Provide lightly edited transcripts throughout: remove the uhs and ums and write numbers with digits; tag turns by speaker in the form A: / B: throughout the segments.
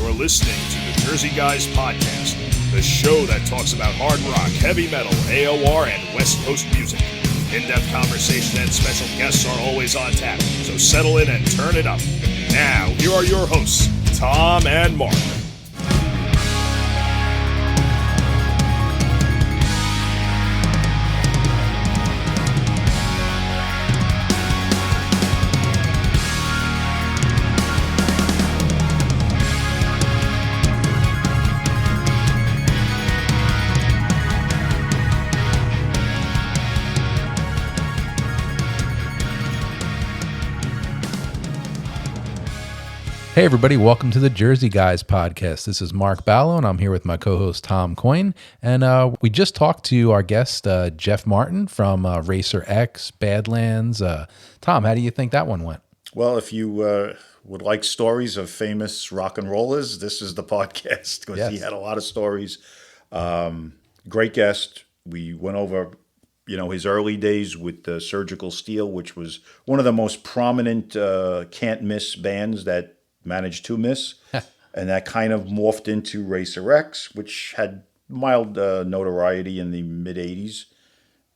A: You're listening to the Jersey Guys Podcast, the show that talks about hard rock, heavy metal, AOR, and West Coast music. In-depth conversation and special guests are always on tap, so settle in and turn it up. Now, here are your hosts, Tom and Mark.
B: Hey everybody, welcome to the Jersey Guys Podcast. This is Mark Ballo, and I'm here with my co-host Tom Coyne. And we just talked to our guest, Jeff Martin from Racer X, Badlands. Tom, how do you think that one went?
C: Well, if you would like stories of famous rock and rollers, this is the podcast, because He had a lot of stories. Great guest. We went over, his early days with Surgical Steel, which was one of the most prominent can't miss bands that managed to miss. And that kind of morphed into Racer X, which had mild notoriety in the mid-'80s.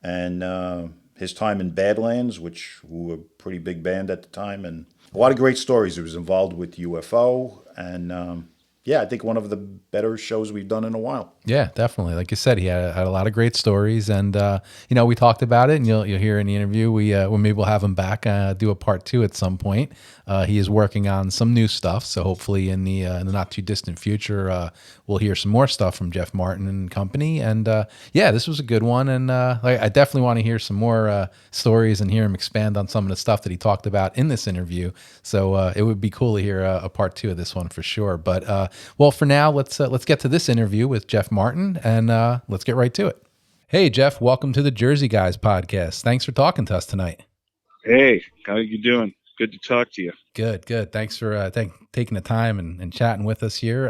C: And his time in Badlands, which were a pretty big band at the time, and a lot of great stories. He was involved with UFO, and I think one of the better shows we've done in a while. Yeah, definitely. Like you said, he had a lot of great stories, and we talked about it, and you'll hear in the interview. Maybe we'll have him back, do a part 2 at some point. He is working on some new stuff, so hopefully in the not too distant future, we'll hear some more stuff from Jeff Martin and company. And this was a good one, and I definitely want to hear some more stories and hear him expand on some of the stuff that he talked about in this interview. So it would be cool to hear a part 2 of this one for sure. But well, for now, let's get to this interview with Jeff Martin, and let's get right to it. Hey, Jeff, welcome to the Jersey Guys Podcast. Thanks for talking to us tonight.
D: Hey, how you doing? Good to talk to you.
B: Good. Thanks for taking the time and chatting with us here.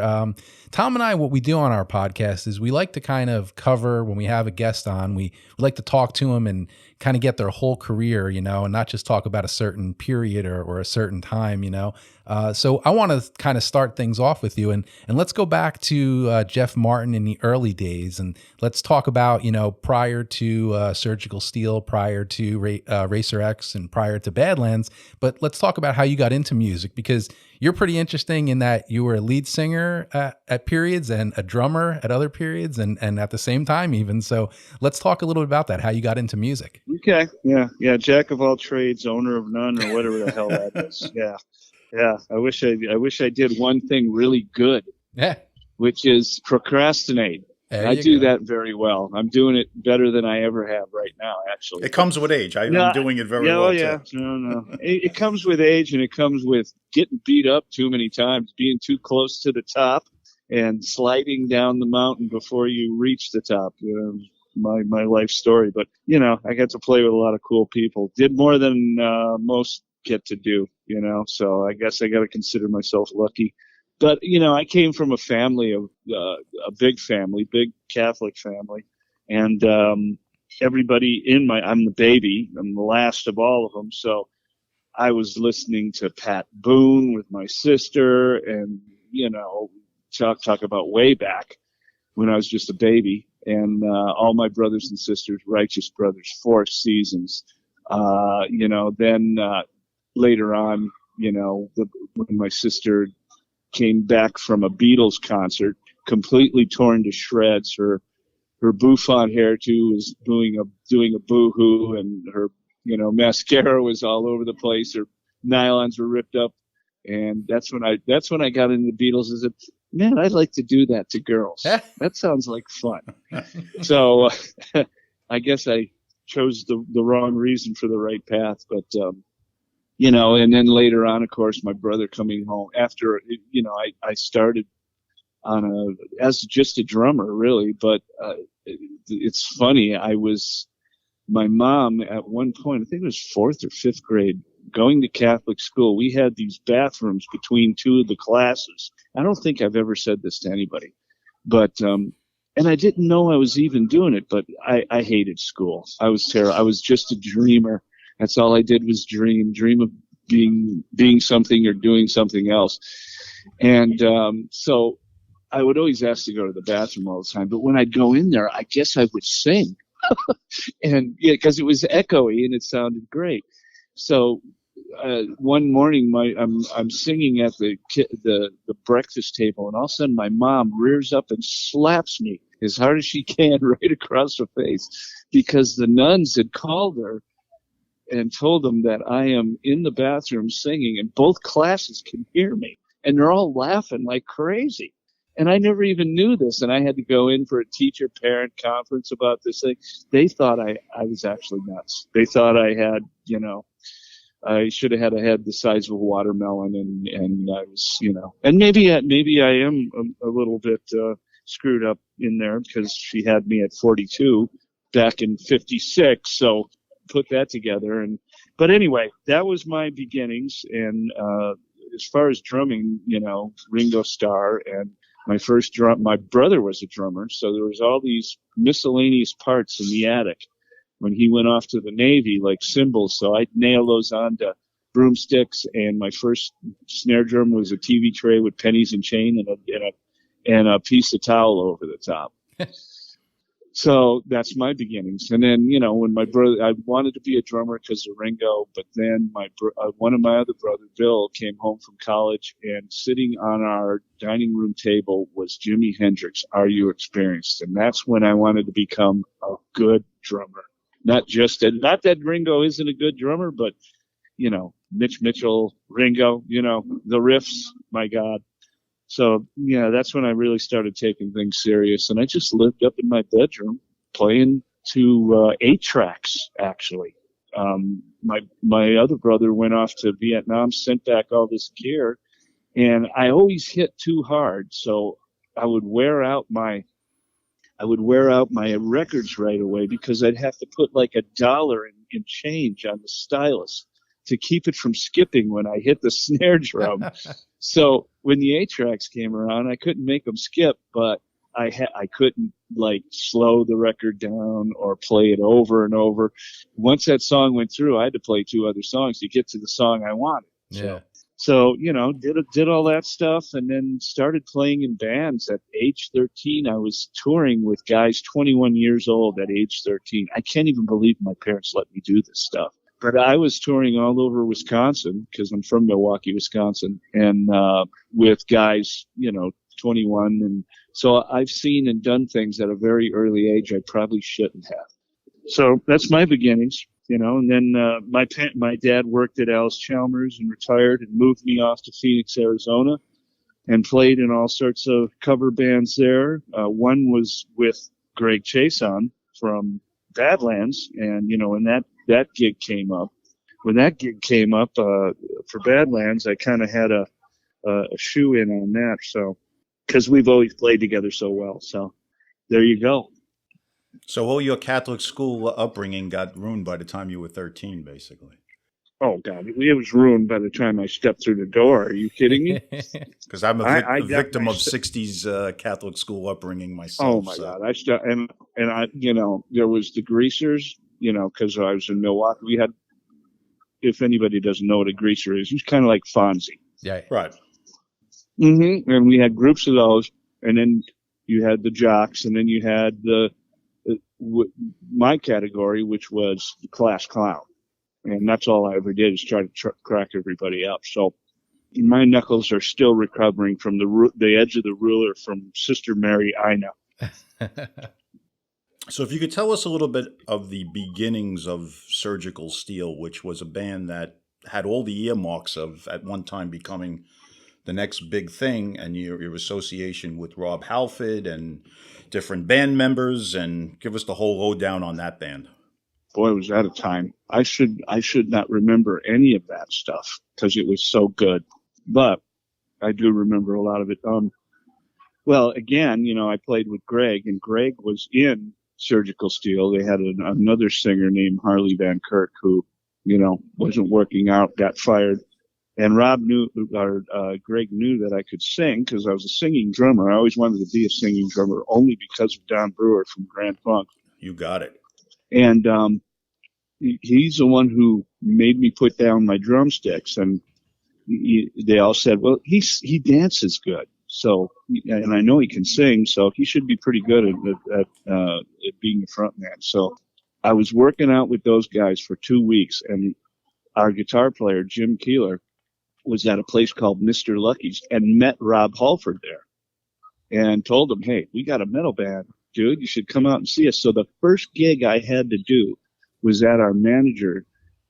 B: Tom and I, what we do on our podcast is we like to kind of cover, when we have a guest on, we like to talk to them and kind of get their whole career, and not just talk about a certain period or a certain time, So I want to kind of start things off with you, and let's go back to Jeff Martin in the early days, and let's talk about, prior to Surgical Steel, prior to Racer X, and prior to Badlands. But let's talk about how you got into music, because you're pretty interesting in that you were a lead singer at periods and a drummer at other periods, and at the same time even. So let's talk a little bit about that, how you got into music.
D: Okay. Yeah. Jack of all trades, owner of none, or whatever the hell that is. Yeah. I wish I did one thing really good.
B: Yeah.
D: Which is procrastinate. I do that very well. I'm doing it better than I ever have right now, actually.
C: It comes with age. I'm doing it very well, too.
D: No. It comes with age, and it comes with getting beat up too many times, being too close to the top, and sliding down the mountain before you reach the top. My life story. But, I got to play with a lot of cool people. Did more than most get to do, so I guess I got to consider myself lucky. But, I came from a family of a big Catholic family, and everybody I'm the baby. I'm the last of all of them. So I was listening to Pat Boone with my sister, and, talk about way back when I was just a baby, and all my brothers and sisters, Righteous Brothers, Four Seasons. Then later on, when my sister came back from a Beatles concert, completely torn to shreds. Her bouffant hairdo was doing a boo-hoo, and her mascara was all over the place. Her nylons were ripped up, and that's when I got into the Beatles. Is it, man, I'd like to do that to girls. That sounds like fun. So I guess I chose the wrong reason for the right path, but. And then later on, of course, my brother coming home after, I started as just a drummer, really. But it's funny. My mom at one point, I think it was 4th or 5th grade, going to Catholic school. We had these bathrooms between two of the classes. I don't think I've ever said this to anybody, but, and I didn't know I was even doing it, but I hated school. I was terrible. I was just a dreamer. That's all I did was dream of being something or doing something else. And so I would always ask to go to the bathroom all the time. But when I'd go in there, I guess I would sing. And yeah, because it was echoey and it sounded great. So one morning, I'm singing at the breakfast table, and all of a sudden my mom rears up and slaps me as hard as she can right across the face, because the nuns had called her and told them that I am in the bathroom singing, and both classes can hear me, and they're all laughing like crazy. And I never even knew this, and I had to go in for a teacher-parent conference about this thing. They thought I was actually nuts. They thought I had, I should have had a head the size of a watermelon, and I was, and maybe I am a little bit screwed up in there, because she had me at 42 back in 56, so put that together. But anyway, that was my beginnings, and as far as drumming, Ringo Starr, and my brother was a drummer, so there was all these miscellaneous parts in the attic when he went off to the Navy, like cymbals, so I'd nail those onto broomsticks, and my first snare drum was a TV tray with pennies and chain and a piece of towel over the top. So that's my beginnings. And then, when my brother, I wanted to be a drummer because of Ringo, but then one of my other brother, Bill, came home from college, and sitting on our dining room table was Jimi Hendrix, Are You Experienced? And that's when I wanted to become a good drummer. Not that Ringo isn't a good drummer, but, Mitch Mitchell, Ringo, the riffs, my God. So, that's when I really started taking things serious. And I just lived up in my bedroom playing to 8 tracks, actually. My other brother went off to Vietnam, sent back all this gear, and I always hit too hard. So I would wear out my records right away, because I'd have to put like $1 in change on the stylus to keep it from skipping when I hit the snare drum. So when the 8 tracks came around, I couldn't make them skip, but I couldn't slow the record down or play it over and over. Once that song went through, I had to play 2 other songs to get to the song I wanted.
B: Yeah.
D: So, did all that stuff, and then started playing in bands at age 13. I was touring with guys 21 years old at age 13. I can't even believe my parents let me do this stuff. But I was touring all over Wisconsin, because I'm from Milwaukee, Wisconsin, and with guys, 21. And so I've seen and done things at a very early age I probably shouldn't have. So that's my beginnings, and then my dad worked at Alice Chalmers and retired, and moved me off to Phoenix, Arizona, and played in all sorts of cover bands there. One was with Greg Chaisson from Badlands, and, when that gig came up. When that gig came up for Badlands, I kind of had a shoe in on that. So, because we've always played together so well. So, there you go.
C: So, all your Catholic school upbringing got ruined by the time you were 13, basically.
D: Oh God, it was ruined by the time I stepped through the door. Are you kidding me?
C: Because I'm a victim of '60s Catholic school upbringing myself.
D: Oh my God, I there was the greasers. Because I was in Milwaukee, we had, if anybody doesn't know what a greaser is, he's kind of like Fonzie.
B: Yeah.
C: Right.
D: Mm-hmm. And we had groups of those, and then you had the jocks, and then you had my category, which was the class clown. And that's all I ever did, is try to crack everybody up. So my knuckles are still recovering from the edge of the ruler from Sister Mary Ina.
C: So if you could tell us a little bit of the beginnings of Surgical Steel, which was a band that had all the earmarks of at one time becoming the next big thing, and your association with Rob Halford and different band members, and give us the whole lowdown on that band.
D: Boy, was that a time. I should not remember any of that stuff because it was so good, but I do remember a lot of it. Well, again, I played with Greg, and Greg was in Surgical Steel. They had another singer named Harley Van Kirk who, wasn't working out, got fired. And Greg knew that I could sing because I was a singing drummer. I always wanted to be a singing drummer only because of Don Brewer from Grand Funk.
C: You got it.
D: And he's the one who made me put down my drumsticks. And they all said, well, he dances good. So, and I know he can sing, so he should be pretty good at being a front man. So I was working out with those guys for 2 weeks, and our guitar player, Jim Keeler, was at a place called Mr. Lucky's and met Rob Halford there and told him, hey, we got a metal band, dude. You should come out and see us. So the first gig I had to do was at our manager,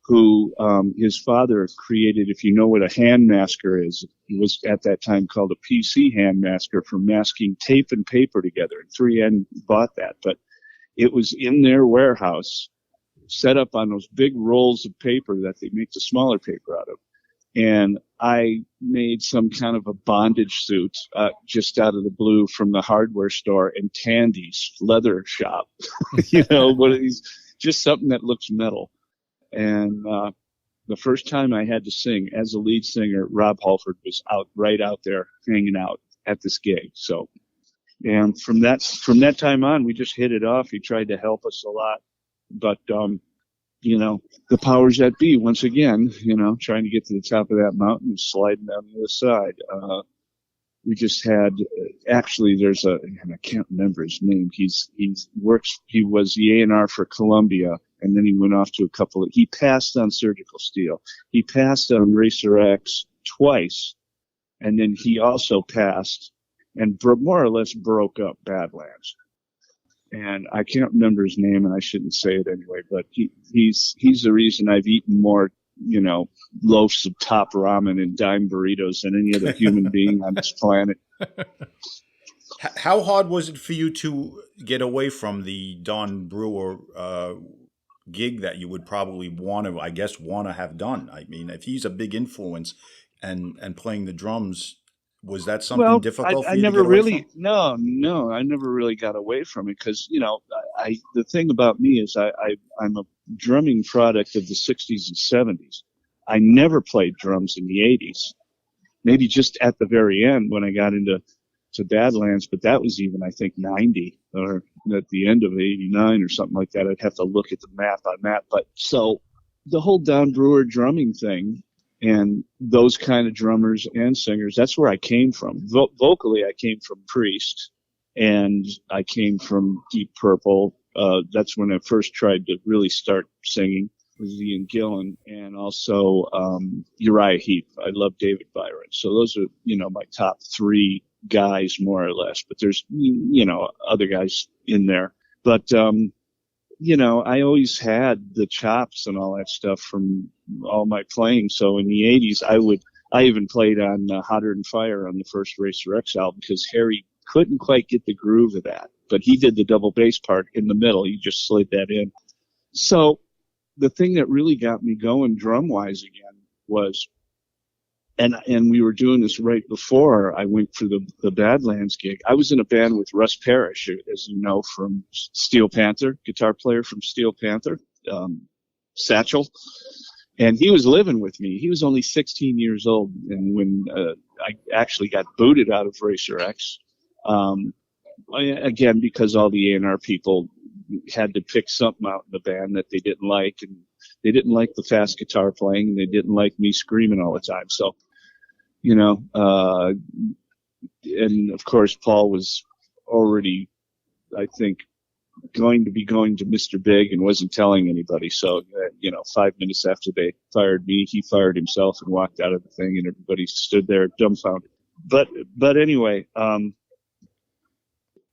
D: who his father created, if you know what a hand masker is. It was at that time called a PC hand masker for masking tape and paper together. And 3N bought that. But it was in their warehouse, set up on those big rolls of paper that they make the smaller paper out of. And I made some kind of a bondage suit just out of the blue from the hardware store in Tandy's leather shop. You know, one of these, just something that looks metal. And the first time I had to sing as a lead singer, Rob Halford was right out there hanging out at this gig. So, and from that time on, we just hit it off. He tried to help us a lot, but you know, the powers that be, once again, you know, trying to get to the top of that mountain and sliding down the other side. We just had, actually, and I can't remember his name. He was the A&R for Columbia, and then he went off to he passed on Surgical Steel. He passed on Racer X twice, and then he also passed and more or less broke up Badlands. And I can't remember his name, and I shouldn't say it anyway, but he's the reason I've eaten more, you know, loaves of top ramen and dime burritos than any other human being on this planet.
C: How hard was it for you to get away from the Don Brewer gig that you would probably want to have done? I mean, if he's a big influence and playing the drums, was that something difficult for you to get away from?
D: No, I never really got away from it because, you know, the thing about me is I'm a drumming product of the 60s and 70s. I never played drums in the 80s, maybe just at the very end when I got into Badlands, but that was even, I think, 90 or at the end of 89 or something like that. I'd have to look at the map on that. But so the whole Don Brewer drumming thing, and those kind of drummers and singers, that's where I came from. Vocally, I came from Priest, and I came from Deep Purple. That's when I first tried to really start singing, was Ian Gillan, and also Uriah Heep. I love David Byron. So those are, you know, my top three guys, more or less. But there's, you know, other guys in there. But you know, I always had the chops and all that stuff from all my playing. So in the 80s, I even played on Hotter Than Fire on the first Racer X album because Harry couldn't quite get the groove of that. But he did the double bass part in the middle. He just slid that in. So the thing that really got me going drum-wise again was, and we were doing this right before I went for the Badlands gig. I was in a band with Russ Parrish, as you know, from Steel Panther, guitar player from Steel Panther, Satchel. And he was living with me. He was only 16 years old. And when I actually got booted out of Racer X, again, because all the A&R people had to pick something out in the band that they didn't like, and they didn't like the fast guitar playing, and they didn't like me screaming all the time. So, you know, and of course, Paul was already, I think, going to Mr. Big and wasn't telling anybody. So, you know, 5 minutes after they fired me, he fired himself and walked out of the thing, and everybody stood there dumbfounded. But anyway,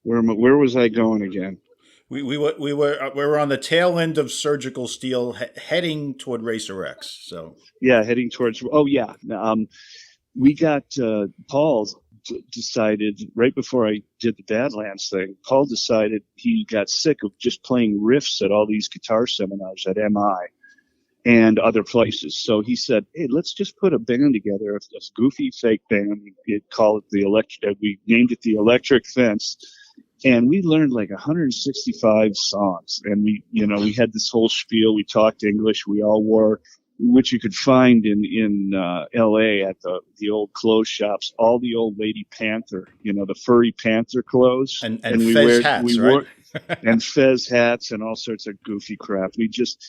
D: where was I going again?
C: We were on the tail end of Surgical Steel, heading toward Racer X. So
D: yeah, heading towards. Oh yeah, we got Paul decided right before I did the Badlands thing. Paul decided he got sick of just playing riffs at all these guitar seminars at MI and other places. So he said, "Hey, let's just put a band together, a goofy fake band. We named it the Electric Fence." And we learned like 165 songs, and we had this whole spiel. We talked English. We all wore, which you could find in L.A. at the old clothes shops, all the old lady Panther, the furry Panther clothes,
C: and Fez hats, right?
D: And Fez hats and all sorts of goofy crap. We just,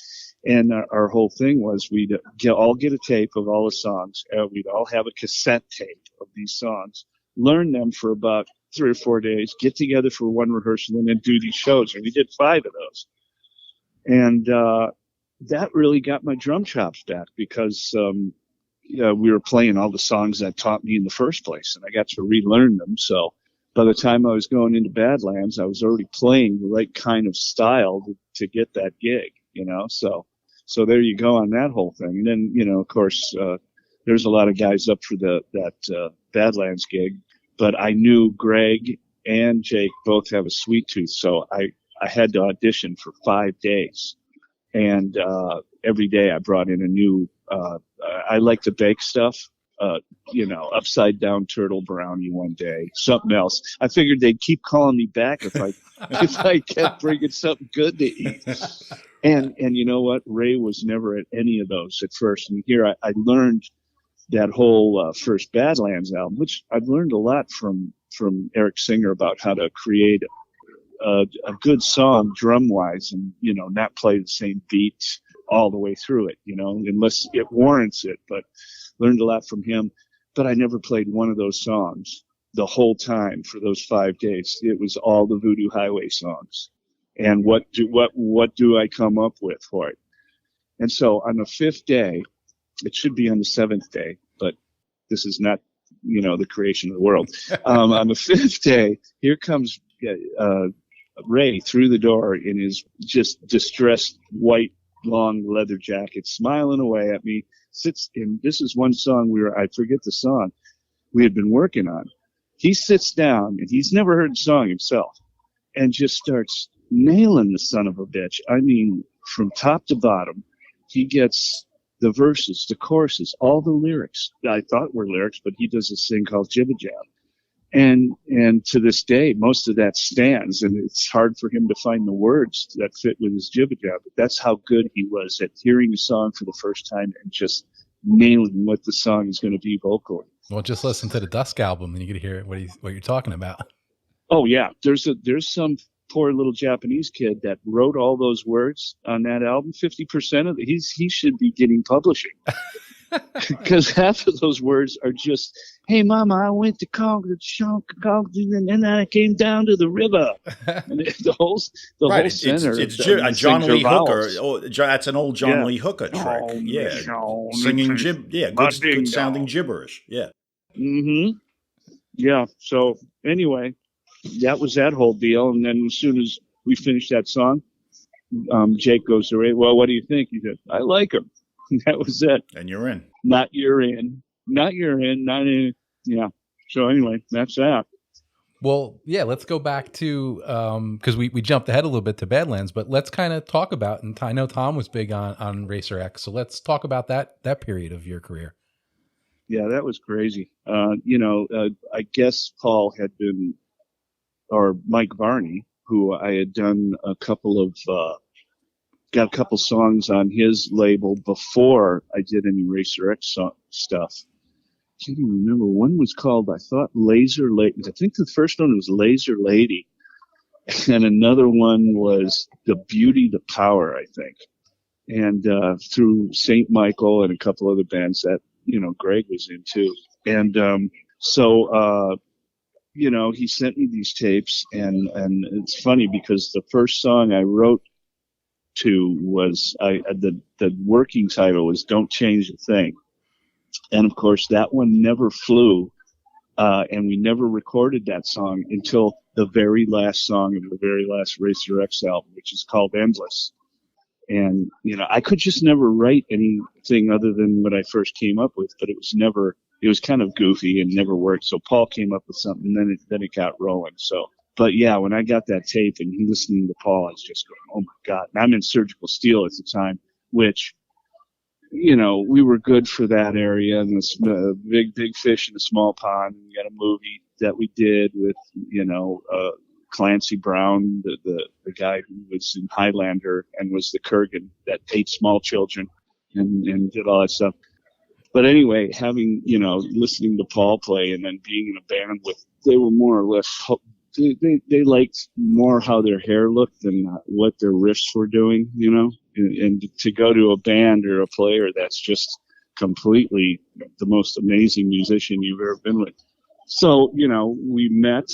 D: And our whole thing was we'd all get a tape of all the songs. We'd all have a cassette tape of these songs, learn them for about 3 or 4 days, get together for one rehearsal, and then do these shows. And we did 5 of those. And that really got my drum chops back because we were playing all the songs that taught me in the first place, and I got to relearn them. So by the time I was going into Badlands, I was already playing the right kind of style to get that gig, So there you go on that whole thing. And then, of course, there's a lot of guys up for that Badlands gig, but I knew Greg and Jake both have a sweet tooth, so I had to audition for 5 days. And every day I brought in a new, I like to bake stuff, upside down turtle brownie one day, something else. I figured they'd keep calling me back if I kept bringing something good to eat. And you know what? Ray was never at any of those at first. And here I learned that whole first Badlands album, which I've learned a lot from Eric Singer about how to create a good song drum wise and, not play the same beat all the way through it, unless it warrants it. But learned a lot from him. But I never played one of those songs the whole time for those 5 days. It was all the Voodoo Highway songs. And what do I come up with for it? And so on the 5th day, it should be on the 7th day, but this is not, the creation of the world. On the 5th day, here comes Ray through the door in his just distressed white long leather jacket, smiling away at me. Sits in. This is one song I forget the song we had been working on. He sits down and he's never heard the song himself and just starts nailing the son of a bitch. I mean, from top to bottom, he gets the verses, the choruses, all the lyrics I thought were lyrics, but he does this thing called jibba jab. And to this day, most of that stands, and it's hard for him to find the words that fit with his jibba jab. But that's how good he was at hearing a song for the first time and just nailing what the song is going to be vocally.
B: Well, just listen to the Dusk album, and you get to hear what you're talking about.
D: Oh yeah, there's some poor little Japanese kid that wrote all those words on that album. 50% of it, he should be getting publishing. Because half of those words are just, "Hey, Mama, I went to Congo, and then I came down to the river." And the whole center.
C: It's John Lee Hooker. Oh, that's an old John Lee Hooker track. Singing good sounding gibberish. Yeah.
D: Mm-hmm. Yeah. So anyway, that was that whole deal. And then as soon as we finished that song, Jake goes to Ray, "Well, what do you think?" He said, "I like him." That was it.
C: And you're in.
D: Not you're in. Yeah. So anyway, that's that.
B: Well, yeah, let's go back to, because we jumped ahead a little bit to Badlands, but let's kind of talk about, and I know Tom was big on Racer X, so let's talk about that period of your career.
D: Yeah, that was crazy. I guess Paul had been, or Mike Varney, who I had done got a couple songs on his label before I did any Racer X stuff. I can't even remember. One was called, I thought, Laser Lady. I think the first one was Laser Lady. And another one was The Beauty, the Power, I think. And through St. Michael and a couple other bands that, Greg was in too. And so he sent me these tapes. And it's funny because the first song I wrote to was the working title was "Don't Change a Thing," and of course that one never flew, and we never recorded that song until the very last song of the very last Racer X album, which is called "Endless." And I could just never write anything other than what I first came up with, but it was kind of goofy and never worked. So Paul came up with something, and then it got rolling. So. But yeah, when I got that tape and listening to Paul, I was just going, "Oh my God." And I'm in Surgical Steel at the time, which, we were good for that area, and this big fish in a small pond. We got a movie that we did with, Clancy Brown, the guy who was in Highlander and was the Kurgan that ate small children and did all that stuff. But anyway, having, listening to Paul play and then being in a band they were more or less they liked more how their hair looked than what their riffs were doing, and to go to a band or a player that's just completely the most amazing musician you've ever been with. So, we met.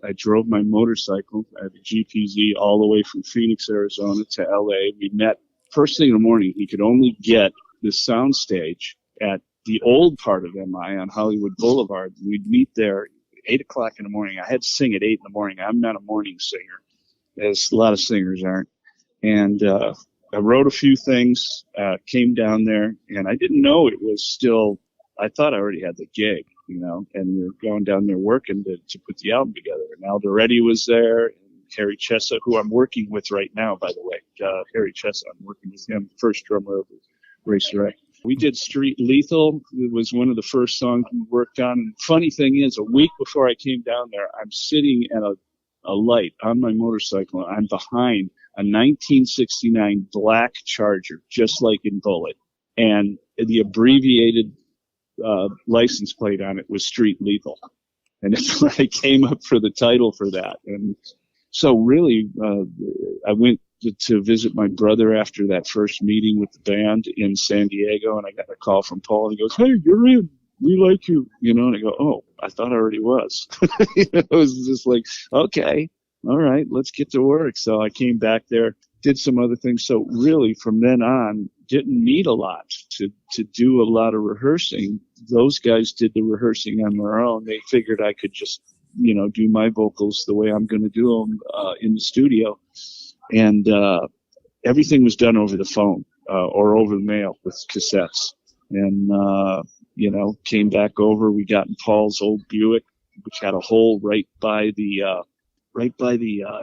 D: I drove my motorcycle. I had a GPZ all the way from Phoenix, Arizona to LA. We met first thing in the morning. He could only get the sound stage at the old part of MI on Hollywood Boulevard. We'd meet there 8 o'clock in the morning. I had to sing at 8 in the morning. I'm not a morning singer, as a lot of singers aren't. And I wrote a few things, came down there, and I didn't know it was still, I thought I already had the gig, and we were going down there working to put the album together. And Alderetti was there, and Harry Chaisson, who I'm working with right now, by the way. Harry Chaisson, I'm working with him, first drummer of Race Direct. We did Street Lethal. It was one of the first songs we worked on. And funny thing is, a week before I came down there, I'm sitting at a light on my motorcycle. I'm behind a 1969 black Charger, just like in Bullet. And the abbreviated license plate on it was Street Lethal. And that's when I came up for the title for that. And so really, I went to visit my brother after that first meeting with the band in San Diego, and I got a call from Paul, and he goes, "Hey, you're in. We like you." And I go, "Oh, I thought I already was." It was just like, okay, all right, let's get to work. So I came back there, did some other things. So really, from then on, didn't need a lot to do a lot of rehearsing. Those guys did the rehearsing on their own. They figured I could just, do my vocals the way I'm going to do them in the studio. And everything was done over the phone or over the mail with cassettes. And, came back over. We got in Paul's old Buick, which had a hole right by the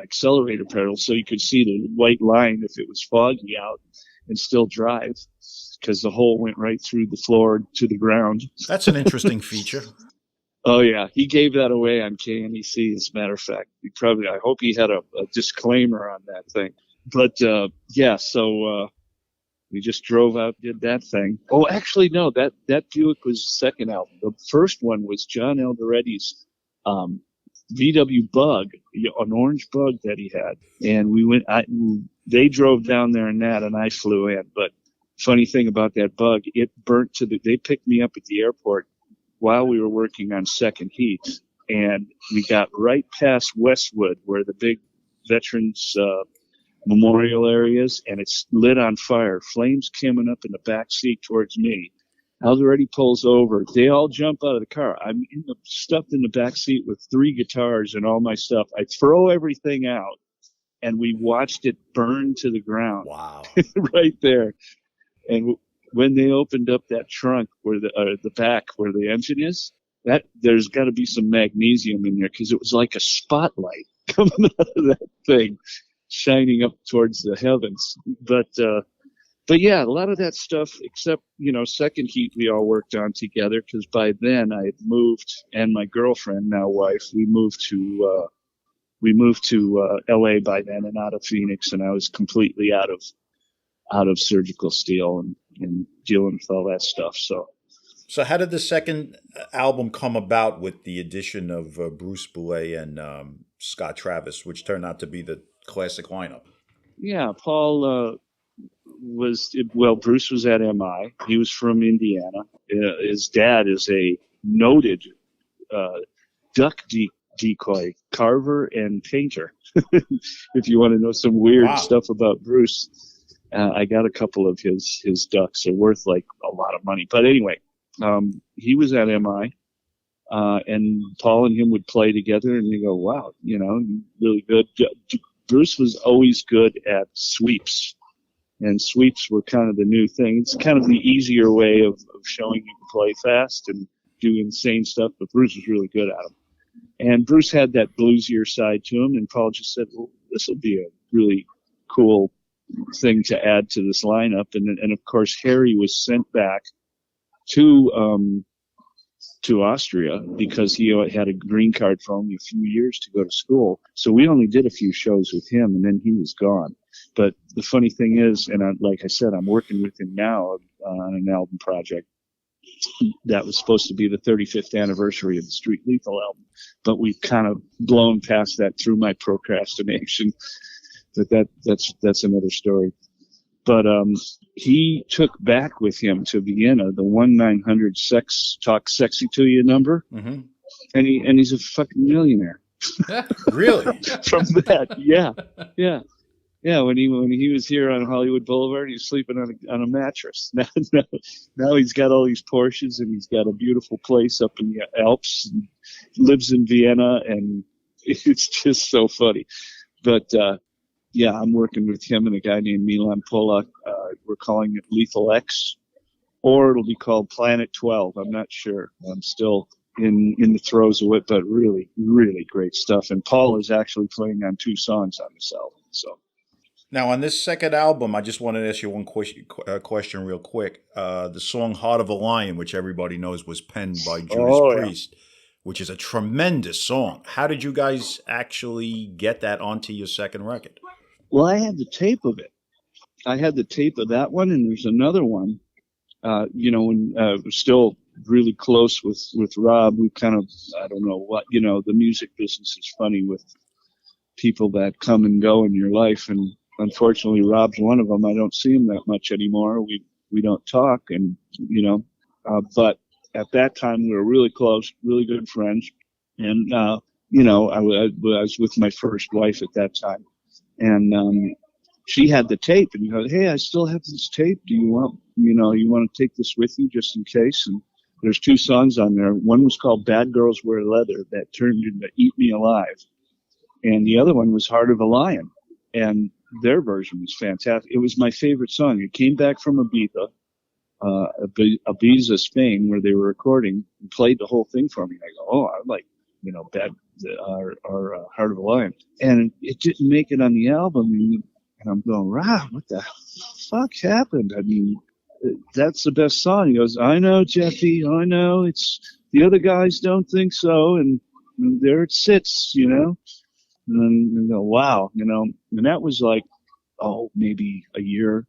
D: accelerator pedal, so you could see the white line if it was foggy out and still drive, because the hole went right through the floor to the ground.
C: That's an interesting feature.
D: Oh yeah, he gave that away on KNEC. As a matter of fact, I hope he had a disclaimer on that thing. But so we just drove out, did that thing. Oh, actually, no, that Buick was the second album. The first one was John Alderetti's VW Bug, an orange Bug that he had, and we went. They drove down there in that, and I flew in. But funny thing about that Bug, it burnt they picked me up at the airport while we were working on Second Heat, and we got right past Westwood, where the big veterans memorial areas, and it's lit on fire. Flames coming up in the back seat towards me. Alderetti pulls over. They all jump out of the car. I'm stuffed in the back seat with 3 guitars and all my stuff. I throw everything out, and we watched it burn to the ground.
C: Wow!
D: Right there. And when they opened up that trunk where the back where the engine is, that there's got to be some magnesium in there, because it was like a spotlight coming out of that thing, shining up towards the heavens. But yeah, a lot of that stuff, except, Second Heat we all worked on together, because by then I had moved, and my girlfriend, now wife, we moved to LA by then, and out of Phoenix, and I was completely out of Surgical Steel and dealing with all that stuff.
C: So how did the second album come about with the addition of Bruce Boulay and Scott Travis, which turned out to be the classic lineup?
D: Yeah, Paul Bruce was at MI. He was from Indiana. His dad is a noted duck decoy carver and painter. If you want to know some weird stuff about Bruce, I got a couple of his ducks. They're worth like a lot of money. But anyway, he was at MI, and Paul and him would play together, and you go, wow, really good. Bruce was always good at sweeps, and sweeps were kind of the new thing. It's kind of the easier way of showing you can play fast and do insane stuff, but Bruce was really good at them. And Bruce had that bluesier side to him, and Paul just said, well, this will be a really cool thing to add to this lineup. And of course, Harry was sent back to Austria, because he had a green card for only a few years to go to school. So we only did a few shows with him, and then he was gone. But the funny thing is, and like I said, I'm working with him now on an album project. that was supposed to be the 35th anniversary of the Street Lethal album, but we've kind of blown past that through my procrastination. But that's another story. But he took back with him to Vienna the 1-900 sex talk sexy to you number,
C: Mm-hmm.
D: and he's a fucking millionaire.
C: Really?
D: From that, yeah. When he was here on Hollywood Boulevard, he was sleeping on a mattress. Now he's got all these Porsches, and he's got a beautiful place up in the Alps, and lives in Vienna, and it's just so funny. But yeah, I'm working with him and a guy named Milan Polak. We're calling it Lethal X, or it'll be called Planet 12. I'm not sure. I'm still in the throes of it, but really, really great stuff. And Paul is actually playing on 2 songs on this album. So
C: now on this second album, I just wanted to ask you one question real quick. The song "Heart of a Lion," which everybody knows was penned by Judas Priest, which is a tremendous song. How did you guys actually get that onto your second record?
D: Well, I had the tape of it. I had the tape of that one, and there's another one. When we're still really close with Rob, we kind of, I don't know what, the music business is funny with people that come and go in your life, and unfortunately, Rob's one of them. I don't see him that much anymore. We don't talk, and but at that time we were really close, really good friends, and I was with my first wife at that time. And she had the tape, and he goes, "Hey, I still have this tape. Do you want to take this with you just in case?" And there's 2 songs on there. One was called "Bad Girls Wear Leather," that turned into "Eat Me Alive," and the other one was "Heart of a Lion." And their version was fantastic. It was my favorite song. It came back from Ibiza, Spain, where they were recording, and played the whole thing for me. I go, "Oh, I like Heart of a Lion," and it didn't make it on the album. And I'm going, "Wow, what the fuck happened?" I mean, that's the best song. He goes, "I know, Jeffy, I know. It's the other guys don't think so, and there it sits, And I go, "Wow," and that was like, maybe a year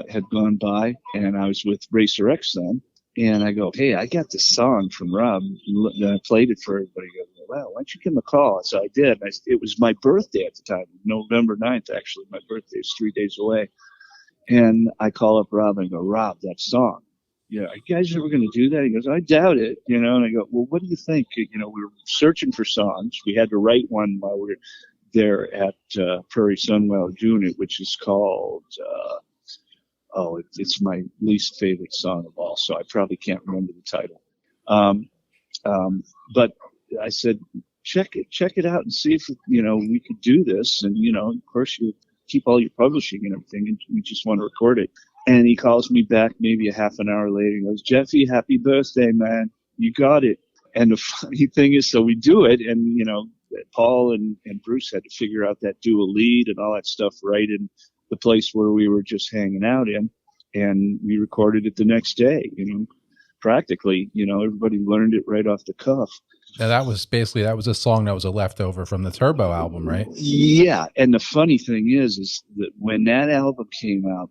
D: had gone by, and I was with Racer X then. And I go, "Hey, I got this song from Rob," and I played it for everybody. He goes, "Wow, why don't you give him a call?" So I did. It was my birthday at the time, November 9th, actually. My birthday is 3 days away. And I call up Rob and I go, "Rob, that song, are you guys ever going to do that?" He goes, "I doubt it," And I go, "Well, what do you think?" We were searching for songs. We had to write one while we were there at Prairie Sunwell Unit, which is called... it's my least favorite song of all, so I probably can't remember the title. But I said, check it out and see if, we could do this. And, of course, you keep all your publishing and everything, and we just want to record it. And he calls me back maybe a half an hour later. He goes, "Jeffy, happy birthday, man. You got it." And the funny thing is, so we do it, and, Paul and Bruce had to figure out that dual lead and all that stuff right in the place where we were just hanging out in, and we recorded it the next day. Practically, everybody learned it right off the cuff.
B: Now that was a song that was a leftover from the Turbo album, right?
D: Yeah, and the funny thing is that when that album came out,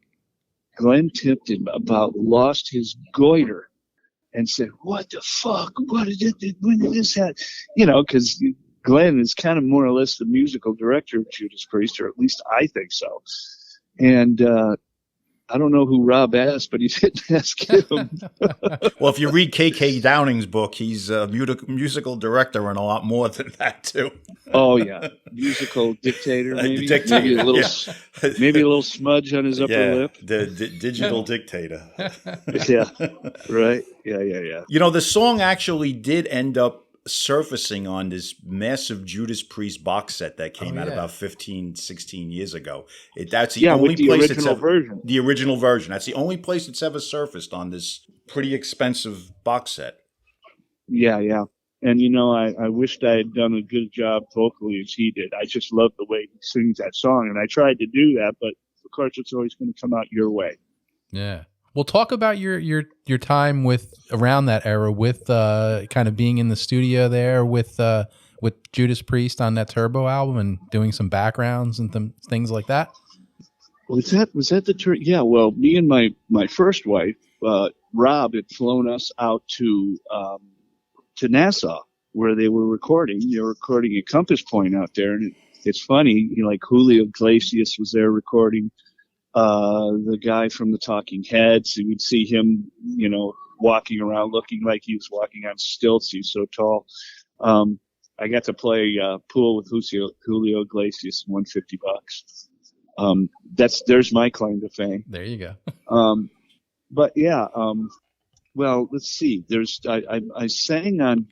D: Glenn Tipton about lost his goiter and said, "What the fuck? When did this happen?" Because Glenn is kind of more or less the musical director of Judas Priest, or at least I think so. And I don't know who Rob asked, but he didn't ask him.
C: Well, if you read K.K. Downing's book, he's a musical director and a lot more than that, too.
D: Oh, yeah. Musical dictator, maybe? Maybe a little smudge on his upper lip.
C: The digital dictator.
D: Yeah, right. Yeah.
C: The song actually did end up surfacing on this massive Judas Priest box set that came out about 15, 16 years ago. That's the only place
D: version.
C: The original version. That's the only place it's ever surfaced on this pretty expensive box set.
D: Yeah. And, I wished I had done a good job vocally as he did. I just love the way he sings that song. And I tried to do that, but of course it's always going to come out your way.
B: Yeah. Well, talk about your time around that era with kind of being in the studio there with Judas Priest on that Turbo album and doing some backgrounds and things like that.
D: Was that the turn? Yeah. Well, me and my first wife, Rob had flown us out to Nassau, where they were recording. They were recording at Compass Point out there, and it's funny, like Julio Iglesias was there recording. The guy from the Talking Heads, you would see him, walking around looking like he was walking on stilts. He's so tall. I got to play pool with Julio Iglesias, won $50. There's my claim to fame.
B: There you go.
D: But yeah, well, let's see. I sang on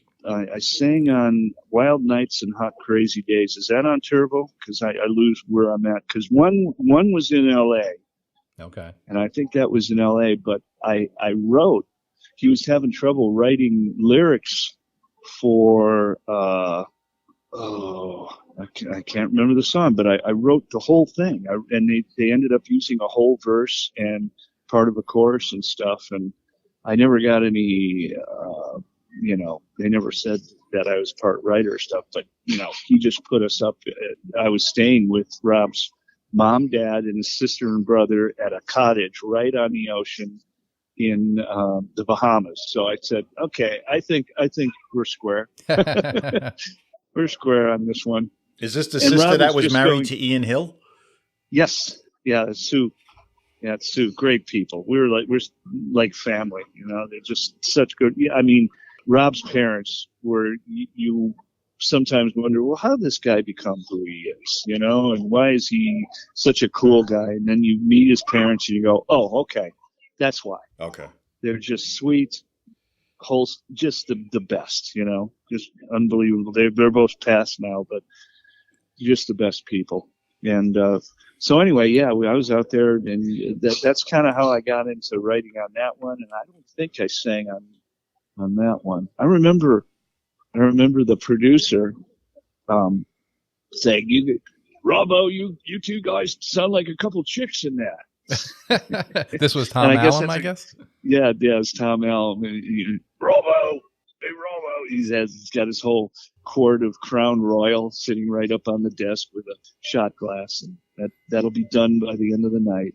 D: Wild Nights and Hot Crazy Days. Is that on Turbo? Because I lose where I'm at. Because one was in L.A.
B: Okay. And
D: I think that was in L.A. But I wrote. He was having trouble writing lyrics for. I can't remember the song, but I wrote the whole thing. And they ended up using a whole verse and part of a chorus and stuff. And I never got any. They never said that I was part writer or stuff, but, he just put us up. I was staying with Rob's mom, dad, and his sister and brother at a cottage right on the ocean in the Bahamas. So I said, okay, I think we're square. We're square on this one.
C: Is this the sister that was married to Ian Hill?
D: Yes. Yeah, it's Sue. Yeah, it's Sue. Great people. We're like family, they're just such good. Yeah, I mean, Rob's parents were, you sometimes wonder, well, how did this guy become who he is, and why is he such a cool guy? And then you meet his parents and you go, oh, okay, that's why.
C: Okay.
D: They're just sweet, just the best, just unbelievable. They're both passed now, but just the best people. And so anyway, yeah, I was out there, and that's kind of how I got into writing on that one. And I don't think I sang on that one. I remember the producer saying, Robbo, you two guys sound like a couple chicks in that.
B: This was Tom Allen, I guess?
D: Yeah, it's Tom Allen. Robbo, hey, Robbo. He's got his whole quart of Crown Royal sitting right up on the desk with a shot glass, and that'll be done by the end of the night.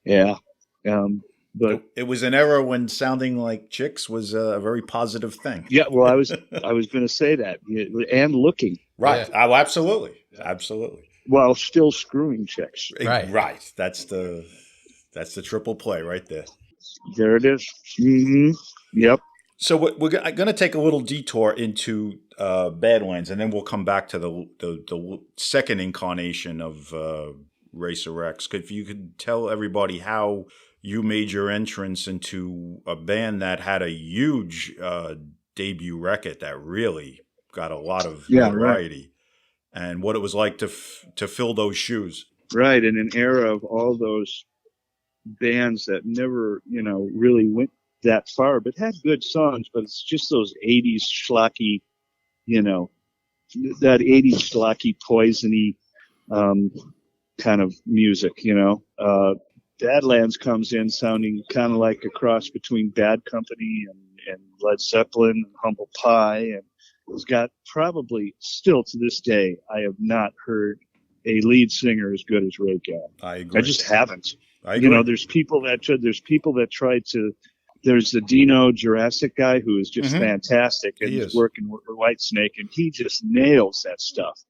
D: Yeah. But
C: it was an era when sounding like chicks was a very positive thing.
D: Yeah, well, I was going to say that, and looking
C: right.
B: Yeah.
C: Oh, absolutely.
D: While still screwing chicks.
C: Right. That's the triple play right there.
D: There it is. Mm-hmm. Yep.
C: So we're going to take a little detour into Badlands, and then we'll come back to the second incarnation of Racer X. If you could tell everybody how you made your entrance into a band that had a huge debut record that really got a lot of notoriety, and what it was like to fill those shoes.
D: Right, in an era of all those bands that never, really went that far, but had good songs. But it's just those 80s schlocky, that 80s schlocky, poisony kind of music, Badlands comes in sounding kind of like a cross between Bad Company and Led Zeppelin and Humble Pie, and it's got probably still to this day, I have not heard a lead singer as good as Ray Garrett.
C: I agree.
D: I just haven't.
C: I agree.
D: There's people that try to. There's the Dino Jurassic guy who is just fantastic, and he's working with Whitesnake, and he just nails that stuff.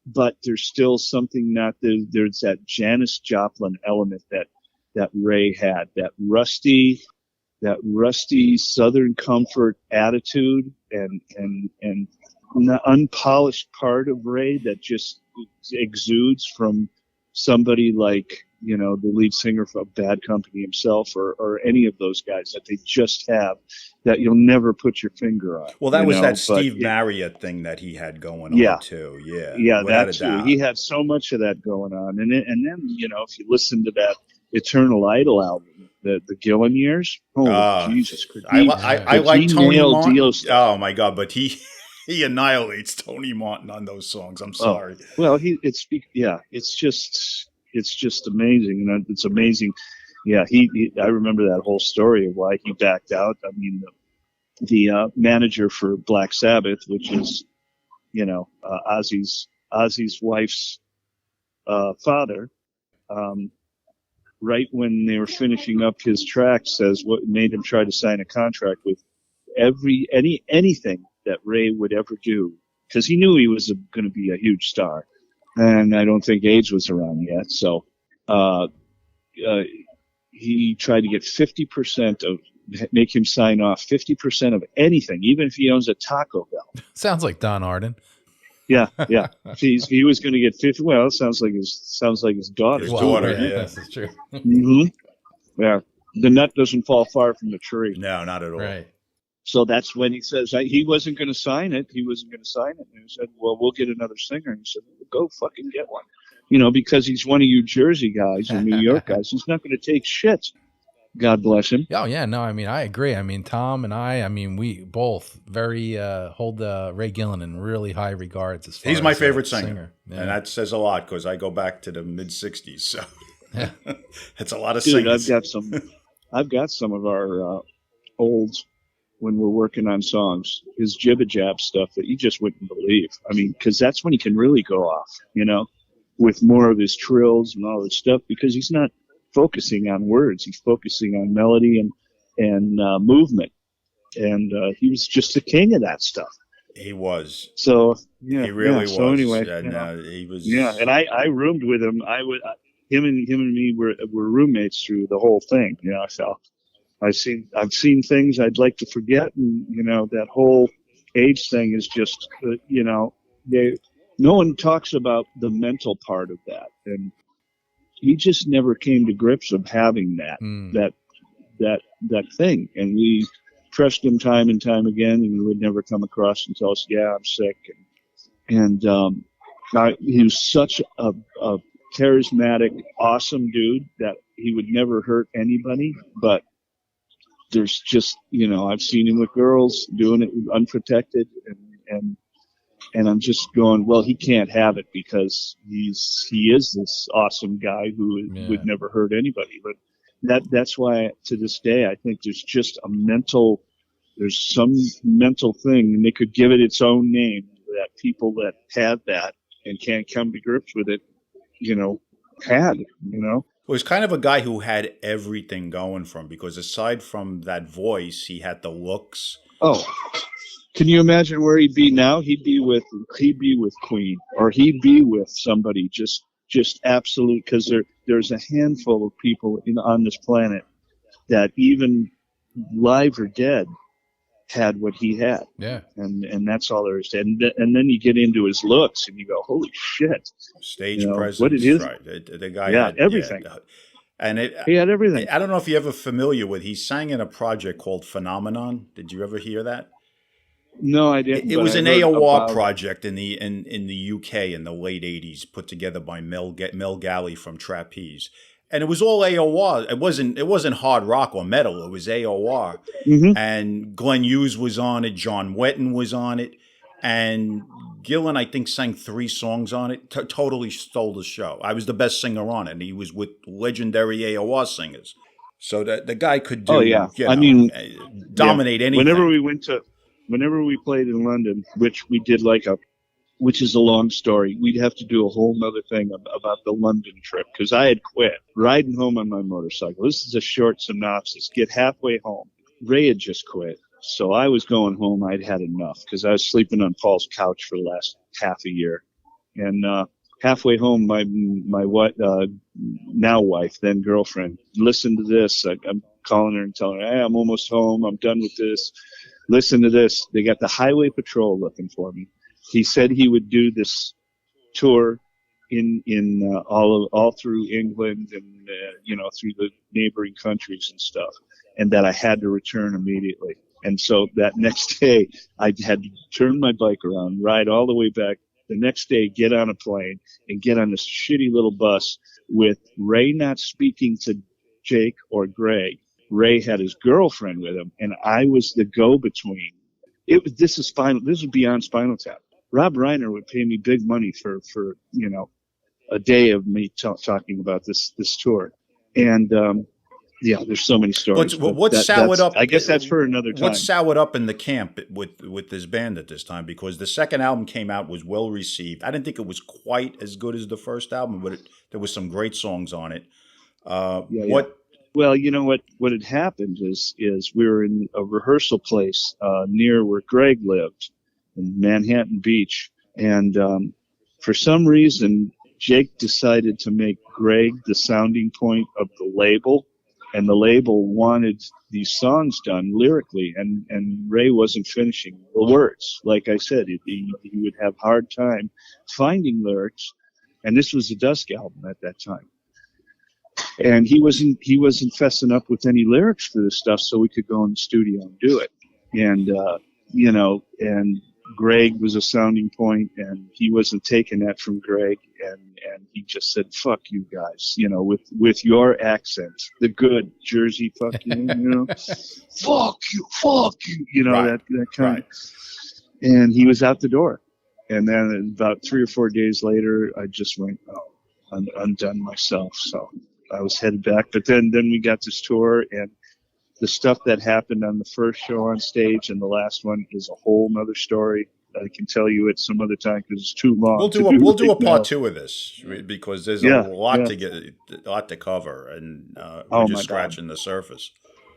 D: But there's still something there's that Janis Joplin element that Ray had, that rusty Southern comfort attitude and the unpolished part of Ray that just exudes from somebody like, the lead singer of Bad Company himself or any of those guys that they just have that you'll never put your finger on.
C: Well, that was that Steve Marriott thing that he had going on too. Yeah.
D: Yeah, that too. He had so much of that going on. And then, if you listen to that Eternal Idol album, the Gillen years, Jesus Christ.
C: I like Tony Martin. Oh my God, but he annihilates Tony Martin on those songs. I'm sorry.
D: Well, it's just amazing, and it's amazing. Yeah, I remember that whole story of why he backed out. I mean, the manager for Black Sabbath, which is, Ozzy's wife's father, right when they were finishing up his track, says what made him try to sign a contract with anything that Ray would ever do, because he knew he was going to be a huge star. And I don't think Age was around yet. So he tried to get 50% make him sign off 50% of anything, even if he owns a Taco Bell.
B: Sounds like Don Arden.
D: Yeah. He was going to get 50. Well, it sounds like his daughter.
C: His daughter, yeah.
B: Yes, that's true.
D: Mm-hmm. Yeah. The nut doesn't fall far from the tree.
C: No, not at all.
B: Right.
D: So that's when he says he wasn't going to sign it. And he said, well, we'll get another singer. And he said, well, go fucking get one. Because he's one of you Jersey guys or New York guys. He's not going to take shit. God bless him.
B: Oh, yeah. No, I mean, I agree. I mean, Tom and I mean, we both very hold Ray Gillen in really high regards. As far
C: He's my
B: as
C: favorite singer.
B: Yeah.
C: And that says a lot because I go back to the mid-'60s. So it's a lot of
D: Dude,
C: singers.
D: I've got some of our old, when we're working on songs, his jibba jab stuff that you just wouldn't believe. I mean, because that's when he can really go off, with more of his trills and all this stuff, because he's not focusing on words. He's focusing on melody and movement. And he was just the king of that stuff.
C: He was.
D: So, yeah.
C: He really was.
D: So anyway.
C: And, he was.
D: Yeah, and I roomed with him. Him and me were roommates through the whole thing. I've seen things I'd like to forget, and that whole Age thing is just no one talks about the mental part of that, and he just never came to grips of having that thing. And we pressed him time and time again, and he would never come across and tell us, "Yeah, I'm sick." And he was such a charismatic, awesome dude that he would never hurt anybody, but there's just, I've seen him with girls doing it unprotected, and I'm just going, well, he can't have it because he is this awesome guy who would never hurt anybody. But that's why to this day, I think there's some mental thing, and they could give it its own name, that people that have that and can't come to grips with it, had.
C: Well, he's kind of a guy who had everything going for him, because aside from that voice, he had the looks.
D: Oh, can you imagine where he'd be now? He'd be with Queen, or he'd be with somebody just absolute, because there's a handful of people on this planet that even live or dead had what he had.
B: Yeah.
D: And that's all there is to it. And then you get into his looks and you go, holy shit.
C: Stage presence.
D: What it is.
C: Right. The guy had
D: everything. He had everything.
C: I don't know if you're ever familiar with, he sang in a project called Phenomenon. Did you ever hear that?
D: No, I didn't.
C: It was an AOR project in the UK in the late 80s, put together by Mel Galley from Trapeze. And it was all AOR. It wasn't hard rock or metal. It was AOR.
D: Mm-hmm.
C: And Glenn Hughes was on it. John Wetton was on it. And Gillen, I think, sang 3 songs on it. Totally stole the show. I was the best singer on it. And he was with legendary AOR singers. So the guy could do, dominate anything.
D: Whenever we played in London, which we did which is a long story. We'd have to do a whole nother thing about the London trip, because I had quit riding home on my motorcycle. This is a short synopsis. Get halfway home. Ray had just quit. So I was going home. I'd had enough, because I was sleeping on Paul's couch for the last half a year. And halfway home, my now wife, then girlfriend, listen to this. I'm calling her and telling her, hey, I'm almost home. I'm done with this. Listen to this. They got the highway patrol looking for me. He said he would do this tour in all through England and through the neighboring countries and stuff, and that I had to return immediately. And so that next day, I had to turn my bike around, ride all the way back. The next day, get on a plane and get on this shitty little bus with Ray not speaking to Jake or Greg. Ray had his girlfriend with him, and I was the go-between. This was beyond Spinal Tap. Rob Reiner would pay me big money for a day of me talking about this tour. And there's so many stories.
C: What's soured up?
D: I guess that's for another time.
C: What's soured up in the camp with this band at this time? Because the second album came out, was well received. I didn't think it was quite as good as the first album, but there was some great songs on it. What?
D: Well, you know what had happened is we were in a rehearsal place near where Greg lived in Manhattan Beach, and for some reason Jake decided to make Greg the sounding point of the label, and the label wanted these songs done lyrically, and Ray wasn't finishing the words. Like I said, he would have hard time finding lyrics, and this was a Dusk album at that time. And he wasn't fessing up with any lyrics for this stuff, so we could go in the studio and do it. And and Greg was a sounding point, and he wasn't taking that from Greg, and he just said, "Fuck you guys," with your accent, the good Jersey fuck you, fuck you,
C: Right.
D: that kind.
C: Right.
D: And he was out the door. And then about 3 or 4 days later, I just went, I'm done myself. So I was headed back. But then we got this tour, and the stuff that happened on the first show on stage and the last one is a whole nother story. I can tell you it some other time because it's too long.
C: We'll do a part 2 of this because there's a lot to cover, and we're just scratching the surface.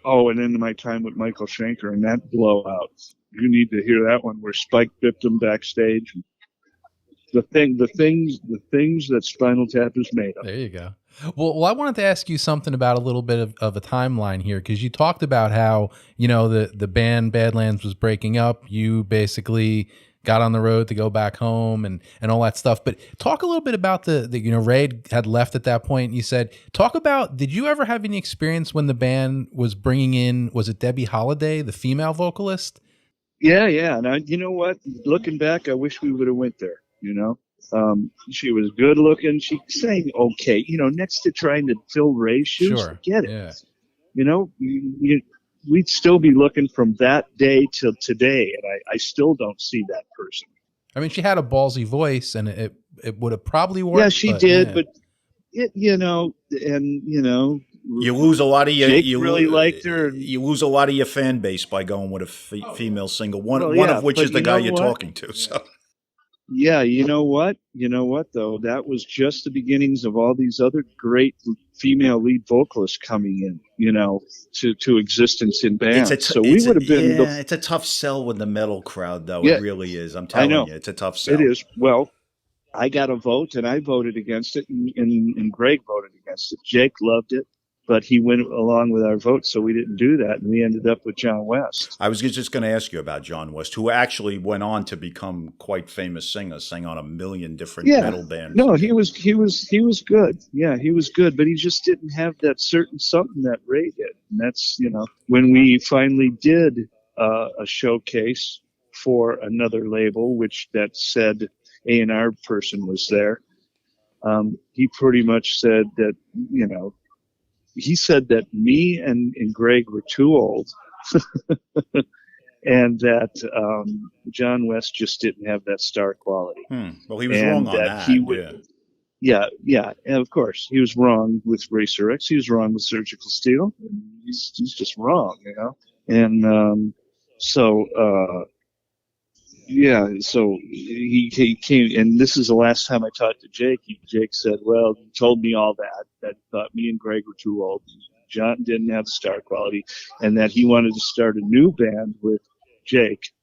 D: Oh, and then my time with Michael Schenker and that blowout. You need to hear that one where Spike bipped him backstage. The things that Spinal Tap is made of.
B: There you go. Well, I wanted to ask you something about a little bit of a timeline here, because you talked about how, the band Badlands was breaking up. You basically got on the road to go back home and all that stuff. But talk a little bit about the Ray had left at that point. You said, did you ever have any experience when the band was bringing in, was it Debbie Holiday, the female vocalist?
D: Yeah. Now, you know what? Looking back, I wish we would have went there, She was good looking. She sang okay, next to trying to fill Ray's shoes.
B: Sure.
D: Forget it.
B: Yeah.
D: We'd still be looking from that day till today, and I still don't see that person.
B: I mean, she had a ballsy voice, and it would have probably worked.
D: Yeah, she did, but you
C: lose a lot of your.
D: Jake really liked her.
C: You lose a lot of your fan base by going with a female single. One of which is the guy you're talking to. So.
D: Yeah, you know what though? That was just the beginnings of all these other great female lead vocalists coming in, to existence in bands. So we would have been.
C: It's a tough sell with the metal crowd, though. Yeah, it really is. I'm telling you, it's a tough sell.
D: It is. Well, I got a vote, and I voted against it, and Greg voted against it. Jake loved it, but he went along with our vote, so we didn't do that, and we ended up with John West.
C: I was just going to ask you about John West, who actually went on to become quite famous singer, sang on a million different metal bands.
D: No, he was good. Yeah, he was good, but he just didn't have that certain something that Ray did. And that's, when we finally did a showcase for another label, which that said A&R person was there, he pretty much said that, he said that me and Greg were too old and that John West just didn't have that star quality.
C: Well, he was wrong on that.
D: Yeah, and of course. He was wrong with Racer X. He was wrong with Surgical Steel. He's just wrong, And so he came, and this is the last time I talked to Jake. Jake said, well, he told me all that thought me and Greg were too old. John didn't have the star quality, and that he wanted to start a new band with Jake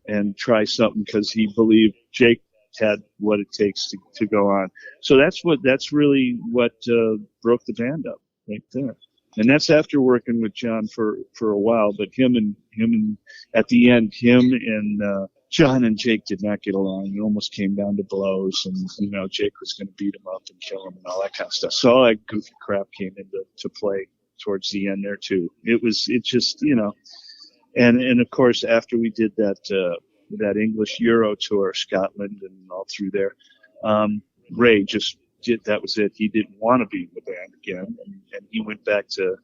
D: and try something because he believed Jake had what it takes to go on. So that's really what broke the band up right there. And that's after working with John for a while, but him and at the end, John and Jake did not get along. It almost came down to blows, and Jake was going to beat him up and kill him and all that kind of stuff. So all that goofy crap came into play towards the end there too. And of course after we did that English Euro tour, Scotland and all through there, Ray just that was it. He didn't want to be in the band again, and he went back to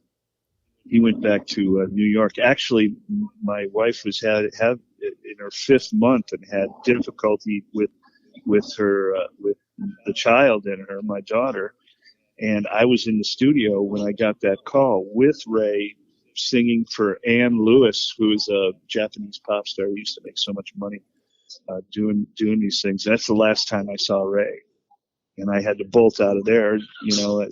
D: New York. Actually, my wife was had in her 5th month and had difficulty with her with the child in her, my daughter. And I was in the studio when I got that call with Ray singing for Ann Lewis, who is a Japanese pop star who used to make so much money doing these things. That's the last time I saw Ray. and I had to bolt out of there,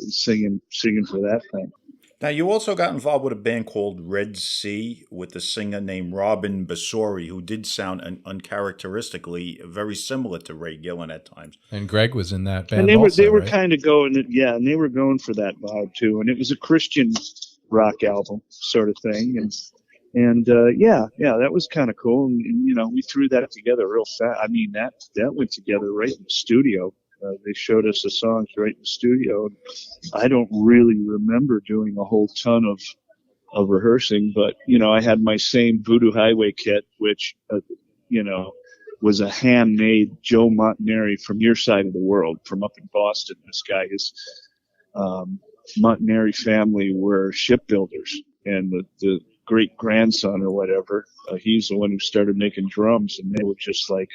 D: singing for that thing.
C: Now, you also got involved with a band called Red Sea with a singer named Robin Basori, who did sound uncharacteristically very similar to Ray Gillen at times.
B: And Greg was in that band.
D: And they were
B: right?
D: kind of going, and they were going for that vibe too. And it was a Christian rock album sort of thing. And that was kind of cool. And we threw that together real fast. I mean, that went together right in the studio. They showed us the songs right in the studio. I don't really remember doing a whole ton of rehearsing, but, I had my same Voodoo Highway kit, which, was a handmade Joe Montanari from your side of the world, from up in Boston. This guy, his Montanari family were shipbuilders, and the great-grandson or whatever, he's the one who started making drums, and they were just like,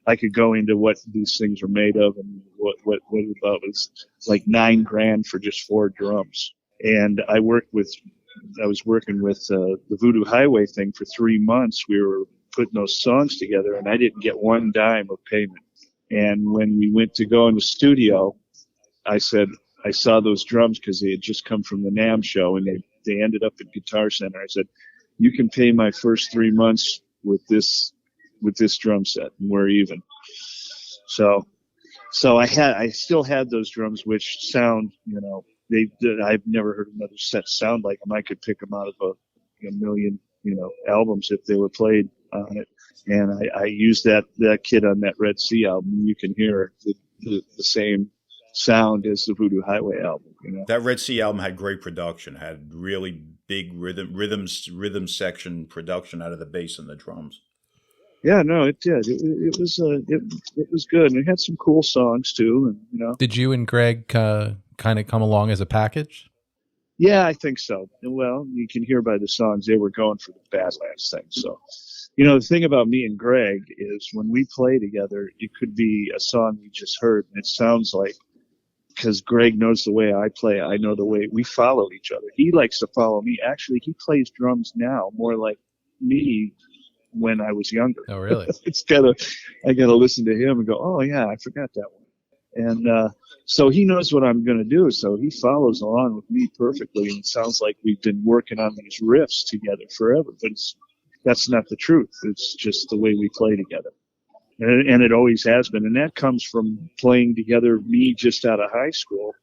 D: I could go into what these things are made of, and what about was like $9,000 for just 4 drums. And I was working with the Voodoo Highway thing for 3 months. We were putting those songs together, and I didn't get one dime of payment. And when we went to go in the studio, I said, I saw those drums because they had just come from the NAMM show, and they ended up at Guitar Center. I said, you can pay my first 3 months with this drum set, and we're even. So I still had those drums, which sound, I've never heard another set sound like them. I could pick them out of a million, albums if they were played on it. And I used that kit on that Red Sea album. You can hear the same sound as the Voodoo Highway album.
C: That Red Sea album had great production, had really big rhythm section production out of the bass and the drums.
D: Yeah, no, it did. It was good, and it had some cool songs too. And
B: did you and Greg kind of come along as a package?
D: Yeah, I think so. Well, you can hear by the songs they were going for the Badlands thing. So, the thing about me and Greg is when we play together, it could be a song we just heard, and it sounds like, because Greg knows the way I play, I know the way we follow each other. He likes to follow me. Actually, he plays drums now more like me when I was younger.
B: Oh, really?
D: I gotta listen to him and go, oh yeah, I forgot that one. And so he knows what I'm gonna do, so he follows along with me perfectly, and it sounds like we've been working on these riffs together forever, but that's not the truth. It's just the way we play together. And it always has been. And that comes from playing together, me just out of high school,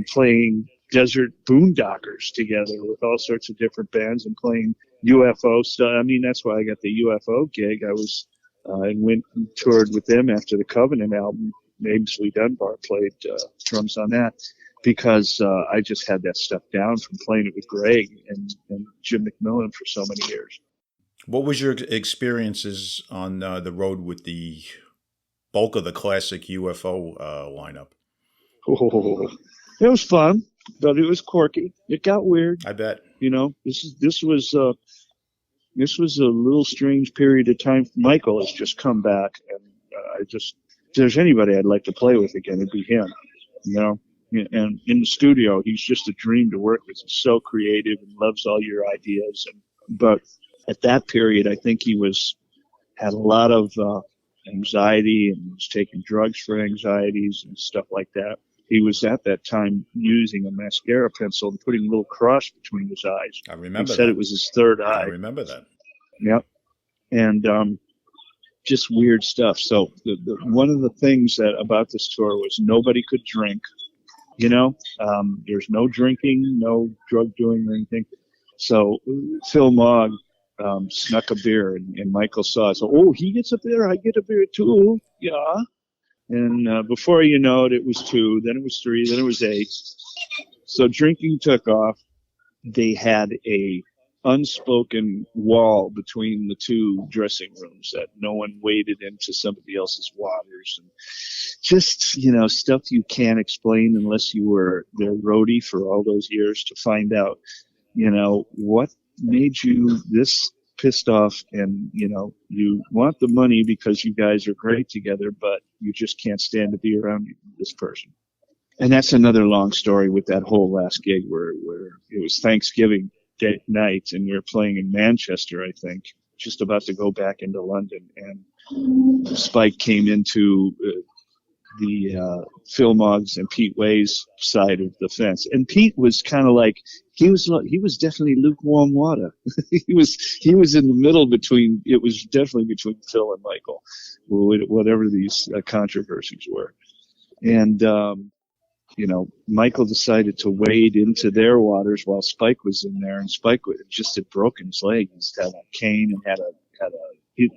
D: playing Desert Boondockers together with all sorts of different bands and playing UFO stuff. I mean, that's why I got the UFO gig. I was, and went and toured with them after the Covenant album. Abesley Dunbar played drums on that because I just had that stuff down from playing it with Greg and Jim McMillan for so many years.
C: What was your experiences on the road with the bulk of the classic UFO lineup?
D: Oh, it was fun, but it was quirky. It got weird.
C: I bet.
D: This was a little strange period of time. Michael has just come back, and if there's anybody I'd like to play with again, it'd be him. And in the studio, he's just a dream to work with. He's so creative and loves all your ideas. But at that period, I think he had a lot of anxiety and was taking drugs for anxieties and stuff like that. He was at that time using a mascara pencil and putting a little cross between his eyes.
C: I remember.
D: He said it was his third eye.
C: I remember that.
D: Yep. And just weird stuff. So one of the things about this tour was nobody could drink. There's no drinking, no drug doing or anything. So Phil Mogg snuck a beer, and Michael saw it. So, oh, he gets a beer, I get a beer too. Yeah. And before you know it, it was 2, then it was 3, then it was 8. So drinking took off. They had a unspoken wall between the 2 dressing rooms that no one waded into somebody else's waters, and just stuff you can't explain unless you were their roadie for all those years to find out what made you this pissed off, and you want the money because you guys are great together, but you just can't stand to be around this person. And that's another long story with that whole last gig where it was Thanksgiving night, and we were playing in Manchester, I think, just about to go back into London, and Spike came into Phil Moggs and Pete Way's side of the fence. And Pete was kind of like, he was definitely lukewarm water. he was in the middle between, it was definitely between Phil and Michael, whatever these controversies were. And, Michael decided to wade into their waters while Spike was in there, and Spike just had broken his leg. He had a cane and had a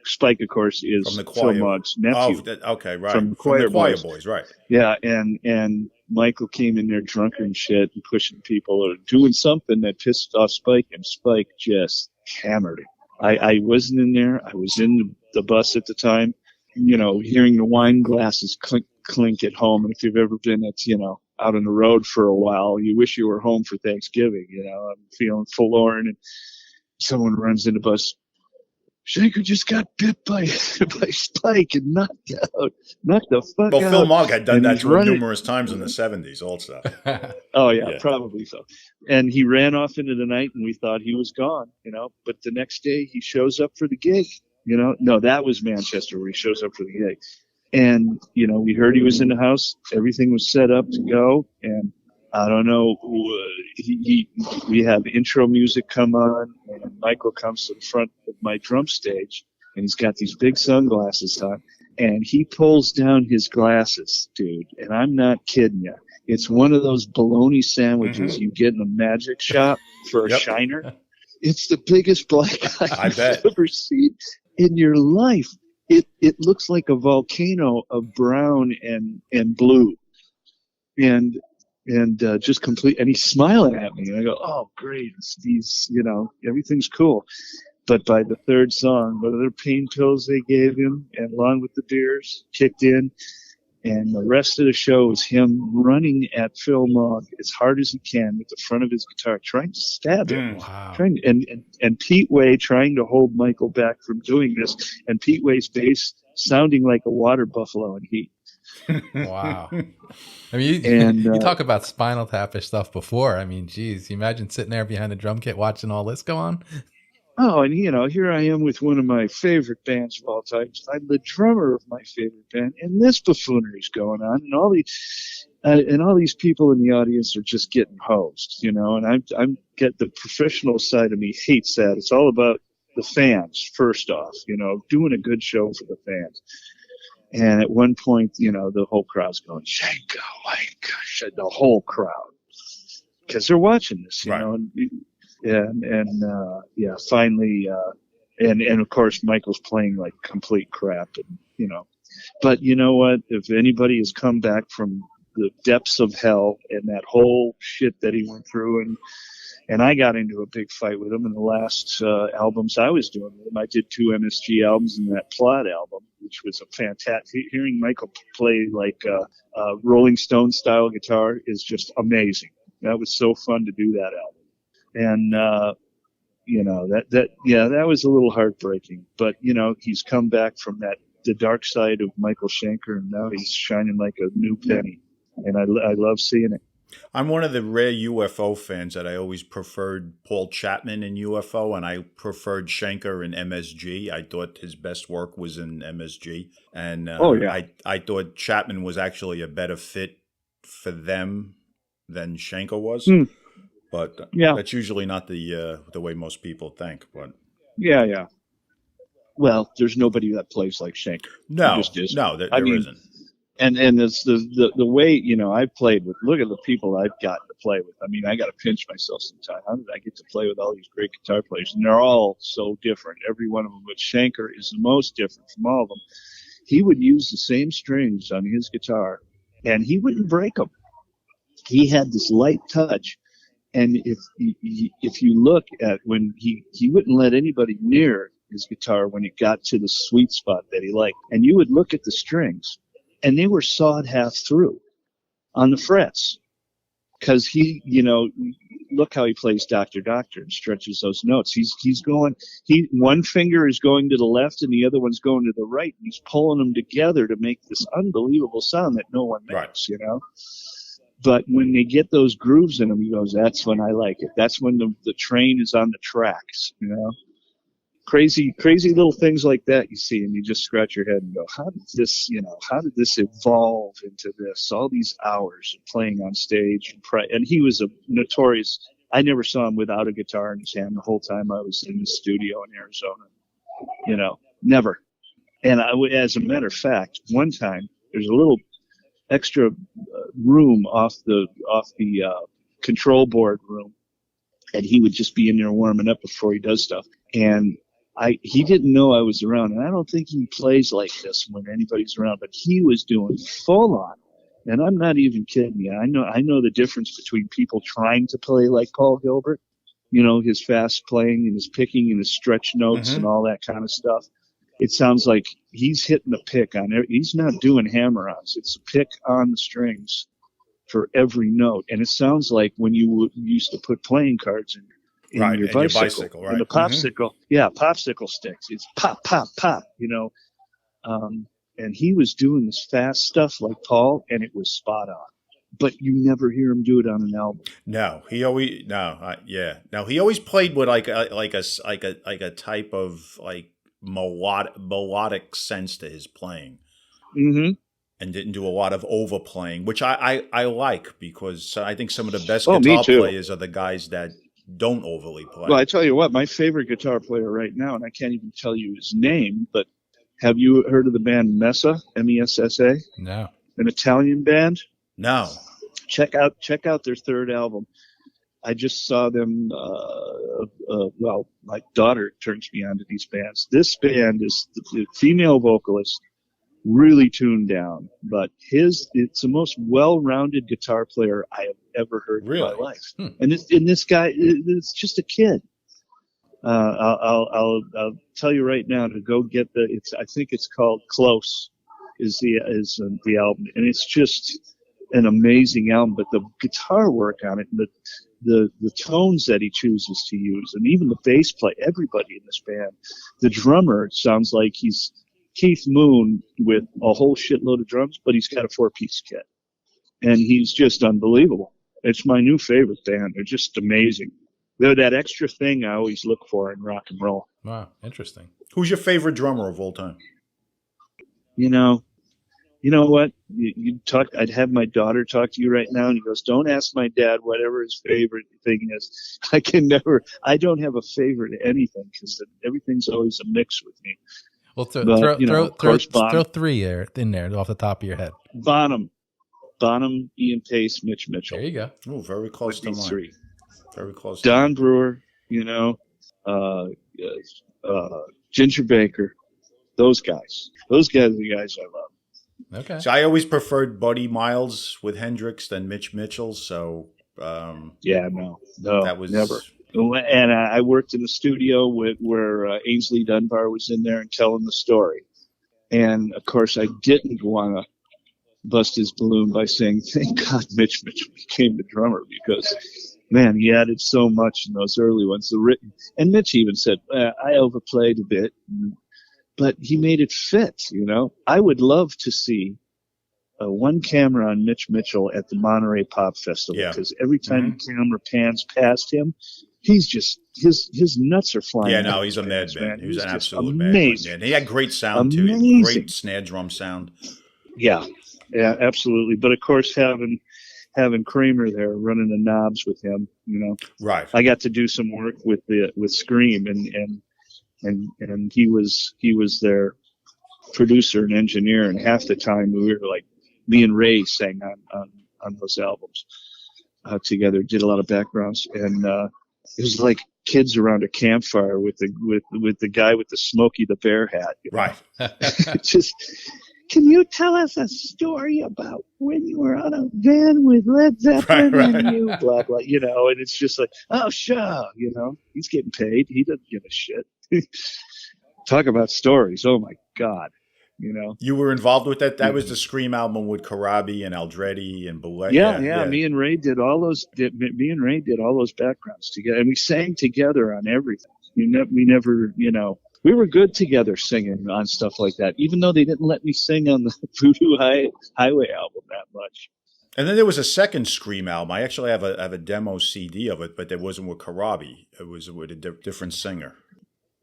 D: Spike, of course, is
C: from the
D: Phil Moggs' nephew.
C: Oh, okay, right.
D: From the Choir
C: Boys, right.
D: Yeah, and Michael came in there drunk and shit and pushing people or doing something that pissed off Spike, and Spike just hammered him. I wasn't in there. I was in the bus at the time, hearing the wine glasses clink at home. And if you've ever been out on the road for a while, you wish you were home for Thanksgiving. I'm feeling forlorn, and someone runs in the bus. Schenker just got bit by Spike and knocked the fuck out.
C: Well, Phil Mogg had done that to him numerous times in the 70s also.
D: Oh, yeah, probably so. And he ran off into the night, and we thought he was gone, But the next day, he shows up for the gig, No, that was Manchester where he shows up for the gig. And, we heard he was in the house. Everything was set up to go. And I don't know, we have intro music come on, and Michael comes to the front of my drum stage, and he's got these big sunglasses on, and he pulls down his glasses, dude, and I'm not kidding you. It's one of those bologna sandwiches you get in a magic shop for a shiner. It's the biggest black eye you've ever seen in your life. It looks like a volcano of brown and blue. And just complete, and he's smiling at me, and I go, "Oh, great! These, everything's cool." But by the third song, the pain pills they gave him, and along with the beers, kicked in, and the rest of the show is him running at Phil Mogg as hard as he can with the front of his guitar, trying to stab him, and Pete Way trying to hold Michael back from doing this, and Pete Way's bass sounding like a water buffalo in heat.
B: Wow. I mean, you talk about Spinal Tapish stuff before. I mean, geez, you imagine sitting there behind the drum kit watching all this go on.
D: Oh, and here I am with one of my favorite bands of all time. I'm the drummer of my favorite band, and this buffoonery is going on, and all these people in the audience are just getting hosed, and I'm get the professional side of me hates that. It's all about the fans first off, doing a good show for the fans. And at one point, the whole crowd's going, Schenker, the whole crowd, because they're watching this, finally, and of course, Michael's playing like complete crap, and but you know what? If anybody has come back from the depths of hell and that whole shit that he went through, and I got into a big fight with him in the last albums I was doing with him. I did 2 MSG albums and that Plot album, which was a fantastic. Hearing Michael play like Rolling Stone style guitar is just amazing. That was so fun to do that album. And, that was a little heartbreaking. But, he's come back from the dark side of Michael Schenker, and now he's shining like a new penny. And I love seeing it.
C: I'm one of the rare UFO fans that I always preferred Paul Chapman in UFO, and I preferred Schenker in MSG. I thought his best work was in MSG. And I thought Chapman was actually a better fit for them than Schenker was. But that's usually not the way most people think. But
D: yeah. Well, there's nobody that plays like Schenker.
C: No, there isn't.
D: And it's the way, I've played with, look at the people I've gotten to play with. I mean, I got to pinch myself sometimes. How did I get to play with all these great guitar players? And they're all so different, every one of them. But Schenker is the most different from all of them. He would use the same strings on his guitar, and he wouldn't break them. He had this light touch. And if you look at when he wouldn't let anybody near his guitar when it got to the sweet spot that he liked. And you would look at the strings, and they were sawed half through on the frets, because look how he plays Dr. Doctor and stretches those notes. He's going, one finger is going to the left and the other one's going to the right, and he's pulling them together to make this unbelievable sound that no one makes, But when they get those grooves in them, he goes, that's when I like it. That's when the train is on the tracks, crazy little things like that you see, and you just scratch your head and go, how did this evolve into this? All these hours of playing on stage, and he was a notorious. I never saw him without a guitar in his hand the whole time I was in the studio in Arizona. Never. And as a matter of fact, one time there's a little extra room off the control board room, and he would just be in there warming up before he does stuff. And he didn't know I was around, and I don't think he plays like this when anybody's around, but he was doing full on. And I'm not even kidding you. I know the difference between people trying to play like Paul Gilbert, his fast playing and his picking and his stretch notes and all that kind of stuff. It sounds like he's hitting the pick on it. He's not doing hammer-ons. It's a pick on the strings for every note. And it sounds like when you used to put playing cards in your bicycle, right? And the popsicle, popsicle sticks. It's pop, pop, pop, and he was doing this fast stuff like Paul, and it was spot on. But you never hear him do it on an album.
C: No, he always he always played with like a type of like melodic sense to his playing, and didn't do a lot of overplaying, which I like, because I think some of the best guitar players are the guys that don't overly play.
D: Well, I tell you what, my favorite guitar player right now, and I can't even tell you his name, but have you heard of the band Messa? Messa?
B: No.
D: An Italian band?
C: No.
D: Check out their third album. I just saw them. My daughter turns me on to these bands. This band is the female vocalist, really tuned down, but it's the most well-rounded guitar player I have ever heard in my life. And this guy is just a kid. I'll tell you right now to go get I think it's called Close is the album, and it's just an amazing album. But the guitar work on it, and the tones that he chooses to use, and even the bass play, everybody in this band, the drummer sounds like he's Keith Moon with a whole shitload of drums, but he's got a 4-piece kit, and he's just unbelievable. It's my new favorite band. They're just amazing. They're that extra thing I always look for in rock and roll.
B: Wow, interesting.
C: Who's your favorite drummer of all time?
D: You know what? You talk. I'd have my daughter talk to you right now, and he goes, "Don't ask my dad whatever his favorite thing is." I don't have a favorite anything, because everything's always a mix with me.
B: Well, throw three in there off the top of your head.
D: Bonham, Ian Pace, Mitch Mitchell.
B: There you go.
C: Oh, very close to mine.
D: Three.
C: Very close.
D: Don Brewer, Ginger Baker, those guys. Those guys are the guys I love.
B: Okay.
C: So I always preferred Buddy Miles with Hendrix than Mitch Mitchell. So
D: that was
C: never.
D: And I worked in the studio where Ainsley Dunbar was in there and telling the story. And of course, I didn't want to bust his balloon by saying, "Thank God Mitch Mitchell became the drummer," because man, he added so much in those early ones. And Mitch even said, "I overplayed a bit," but he made it fit. I would love to see one camera on Mitch Mitchell at the Monterey Pop Festival, because every time the camera pans past him, he's just his nuts are flying.
C: Yeah, no, he's a madman. He was an absolute
D: amazing.
C: madman. He had great sound too. Great snare drum sound.
D: Yeah, absolutely. But of course, having Kramer there running the knobs with him,
C: right.
D: I got to do some work with Scream, and he was their producer and engineer, and half the time we were like, me and Ray sang on those albums together, did a lot of backgrounds, and it was like kids around a campfire with the guy with the Smokey the Bear hat.
C: Right.
D: Just, can you tell us a story about when you were on a van with Led Zeppelin and you blah blah, and it's just like, oh sure, he's getting paid, he doesn't give a shit. Talk about stories, oh my God.
C: You were involved with that. That was the Scream album with Karabi and Aldretti and Boulez.
D: Yeah. Me and Ray did all those. Me and Ray did all those backgrounds together, and we sang together on everything. We never, we were good together singing on stuff like that. Even though they didn't let me sing on the Voodoo Highway album that much.
C: And then there was a second Scream album. I actually have a demo CD of it, but it wasn't with Karabi. It was with a different singer.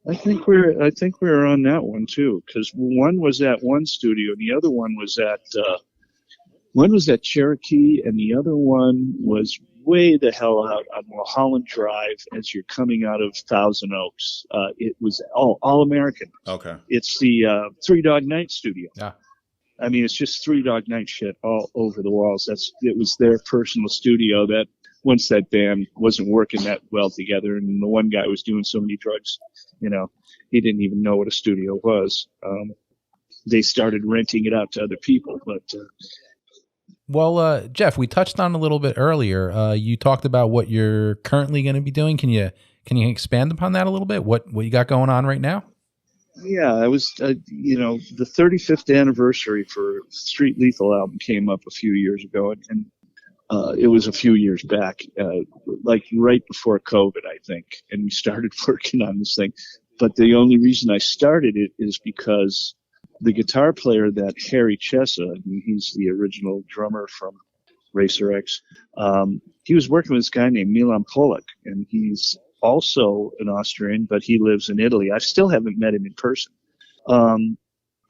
D: I think we're on that one too, because one was at one studio, and the other one was at Cherokee, and the other one was way the hell out on Mulholland Drive as you're coming out of Thousand Oaks. It was all American.
C: Okay.
D: It's the Three Dog Night studio.
B: Yeah.
D: I mean, it's just Three Dog Night shit all over the walls. It was their personal studio that once that band wasn't working that well together, and the one guy was doing so many drugs, he didn't even know what a studio was. They started renting it out to other people, but.
B: Well, Jeff, we touched on a little bit earlier. You talked about what you're currently going to be doing. Can you expand upon that a little bit? What you got going on right now?
D: Yeah, I was, the 35th anniversary for Street Lethal album came up a few years ago, and it was a few years back, like right before COVID, I think, and we started working on this thing. But the only reason I started it is because the guitar player that Harry Chaisson, he's the original drummer from Racer X, he was working with this guy named Milan Polak, and he's also an Austrian, but he lives in Italy. I still haven't met him in person.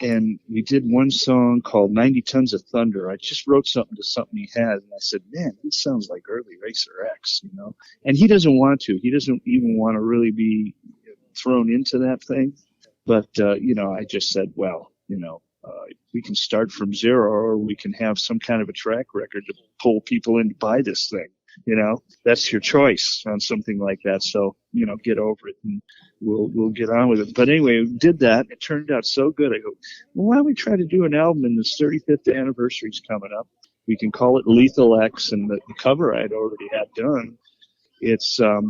D: And we did one song called 90 Tons of Thunder. I just wrote something to something he had, and I said, man, this sounds like early Racer X, And he doesn't want to. He doesn't even want to really be thrown into that thing. But, I just said, well, we can start from zero, or we can have some kind of a track record to pull people in to buy this thing. That's your choice on something like that. So, get over it and we'll get on with it. But anyway, we did that. It turned out so good. I go, well, why don't we try to do an album, and this 35th anniversary is coming up. We can call it Lethal X, and the cover I'd already had done. It's a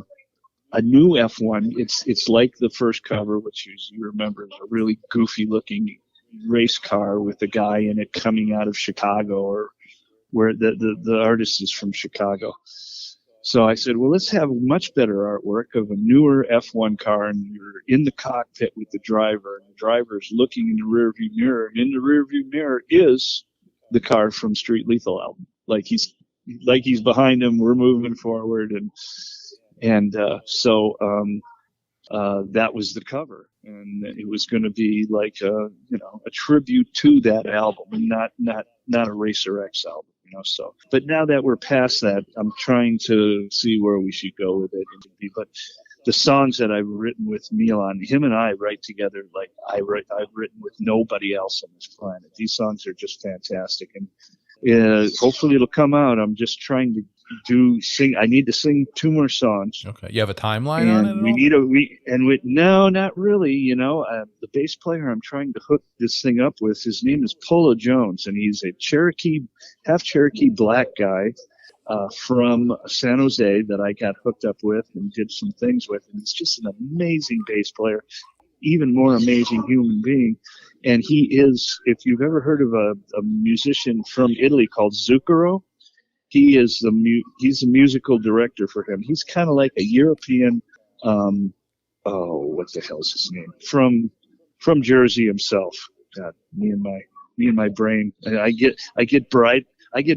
D: new F1. It's like the first cover, which you remember is a really goofy looking race car with a guy in it coming out of Chicago, or where the artist is from Chicago. So I said, well, let's have much better artwork of a newer F1 car, and you're in the cockpit with the driver, and the driver is looking in the rearview mirror, and in the rearview mirror is the car from Street Lethal album. Like he's behind him, we're moving forward, and so that was the cover, and it was going to be like a tribute to that album, and not a Racer X album. So, but now that we're past that, I'm trying to see where we should go with it. But the songs that I've written with Milan, him and I write together like I've written with nobody else on this planet. These songs are just fantastic, and hopefully it'll come out. I'm just trying to sing. I need to sing 2 more songs.
B: Okay, you have a timeline on it?
D: No, not really. The bass player I'm trying to hook this thing up with, his name is Polo Jones, and he's a half Cherokee black guy from San Jose that I got hooked up with and did some things with, and he's just an amazing bass player, even more amazing human being. And he is, if you've ever heard of a musician from Italy called Zucchero, he's the musical director for him. He's kind of like a European, what the hell is his name? From Jersey himself. God, me and my brain. I get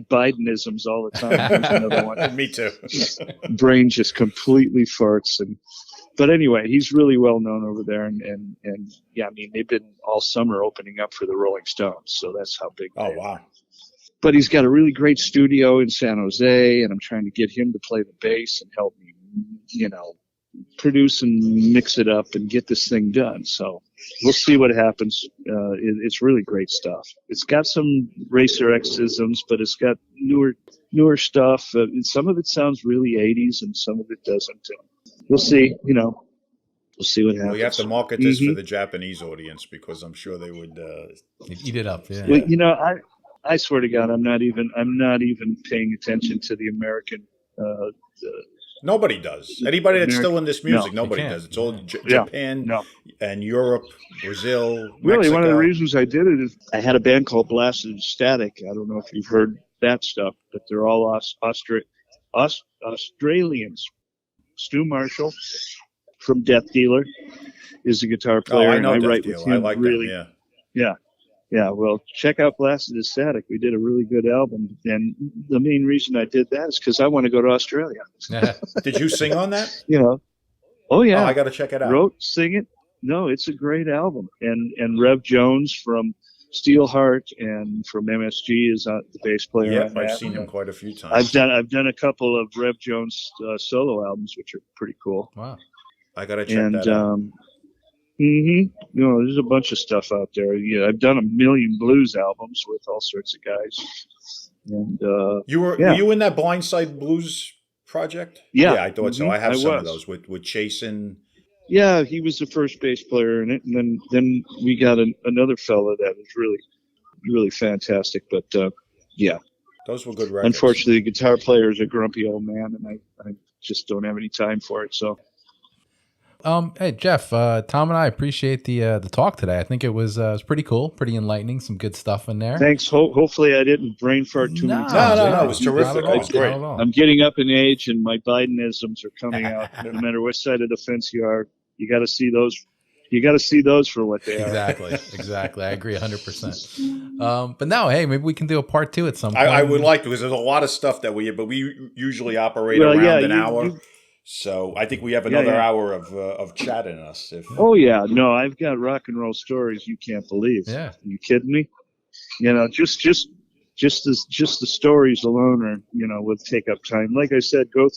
D: Bidenisms all the time. There's another one.
C: Me too.
D: Brain just completely farts. But anyway, he's really well known over there, and yeah, I mean, they've been all summer opening up for the Rolling Stones, so that's how big.
C: Oh wow.
D: But he's got a really great studio in San Jose, and I'm trying to get him to play the bass and help me, produce and mix it up and get this thing done. So we'll see what happens. It's really great stuff. It's got some Racer X-isms, but it's got newer stuff. Some of it sounds really 80s, and some of it doesn't. We'll see. We'll see what happens.
C: Well, you have to market this for the Japanese audience, because I'm sure they would
B: eat it up. Yeah.
D: Well, I swear to God, I'm not even paying attention to the American.
C: Nobody does. Anybody that's still in this music, nobody does. It's all Japan and Europe, Brazil,
D: Really,
C: Mexico.
D: one of the reasons I did it is I had a band called Blasted Static. I don't know if you've heard that stuff, but they're all Australians. Stu Marshall from Death Dealer is the guitar player.
C: Oh, I know
D: and I
C: Death
D: write
C: Dealer.
D: with him.
C: I like
D: really,
C: them,
D: Yeah. Well, check out Blasted Static. We did a really good album, and the main reason I did that is because I want to go to Australia.
C: Did you sing on that?
D: Oh yeah.
C: Oh, I got to check it out.
D: Wrote, sing it. no, it's a great album. And Rev Jones from Steelheart and from MSG is the bass player.
C: Yeah,
D: on that.
C: I've seen him quite a few times.
D: I've done a couple of Rev Jones solo albums, which are pretty cool.
B: Wow.
C: I gotta check that out.
D: There's a bunch of stuff out there. Yeah, I've done a million blues albums with all sorts of guys. And were
C: you in that Blindside Blues project?
D: Yeah,
C: I thought so. I have some of those with Chaisson.
D: Yeah, he was the first bass player in it, and then we got another fella that was really, really fantastic. But
C: those were good records.
D: Unfortunately, the guitar player is a grumpy old man, and I just don't have any time for it. So.
B: Hey Jeff, Tom and I appreciate the talk today. I think it was pretty cool, pretty enlightening, some good stuff in there.
D: Thanks. Hopefully, I didn't brain fart too many times.
C: No, it was terrific. It's great.
D: I'm getting up in age, and my Bidenisms are coming out. No matter what side of the fence you are, you got to see those. You got to see those for what they are.
B: Exactly. I agree 100%. But now, hey, maybe we can do a part 2 at some point.
C: I would like to, because there's a lot of stuff that we usually operate around an hour. So I think we have another hour of chat in us.
D: Oh yeah, no, I've got rock and roll stories you can't believe.
B: Yeah,
D: are you kidding me? Just the stories alone are would take up time. Like I said, go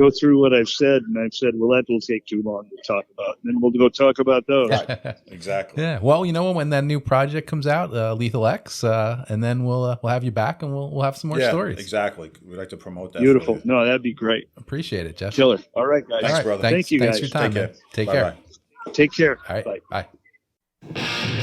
D: through what I've said, and I've said, well, that will take too long to talk about. And then we'll go talk about those.
C: Right. Exactly.
B: Yeah. Well, when that new project comes out, Lethal X, and then we'll have you back, and we'll have some more stories.
C: Exactly. We'd like to promote that.
D: Beautiful. No, that'd be great.
B: Appreciate it, Jeff.
D: Killer. All right, guys.
C: Thanks, brother.
D: Thank you, guys.
B: Thanks for your time.
C: Take care.
B: Take care.
D: Take care.
B: All right. Bye.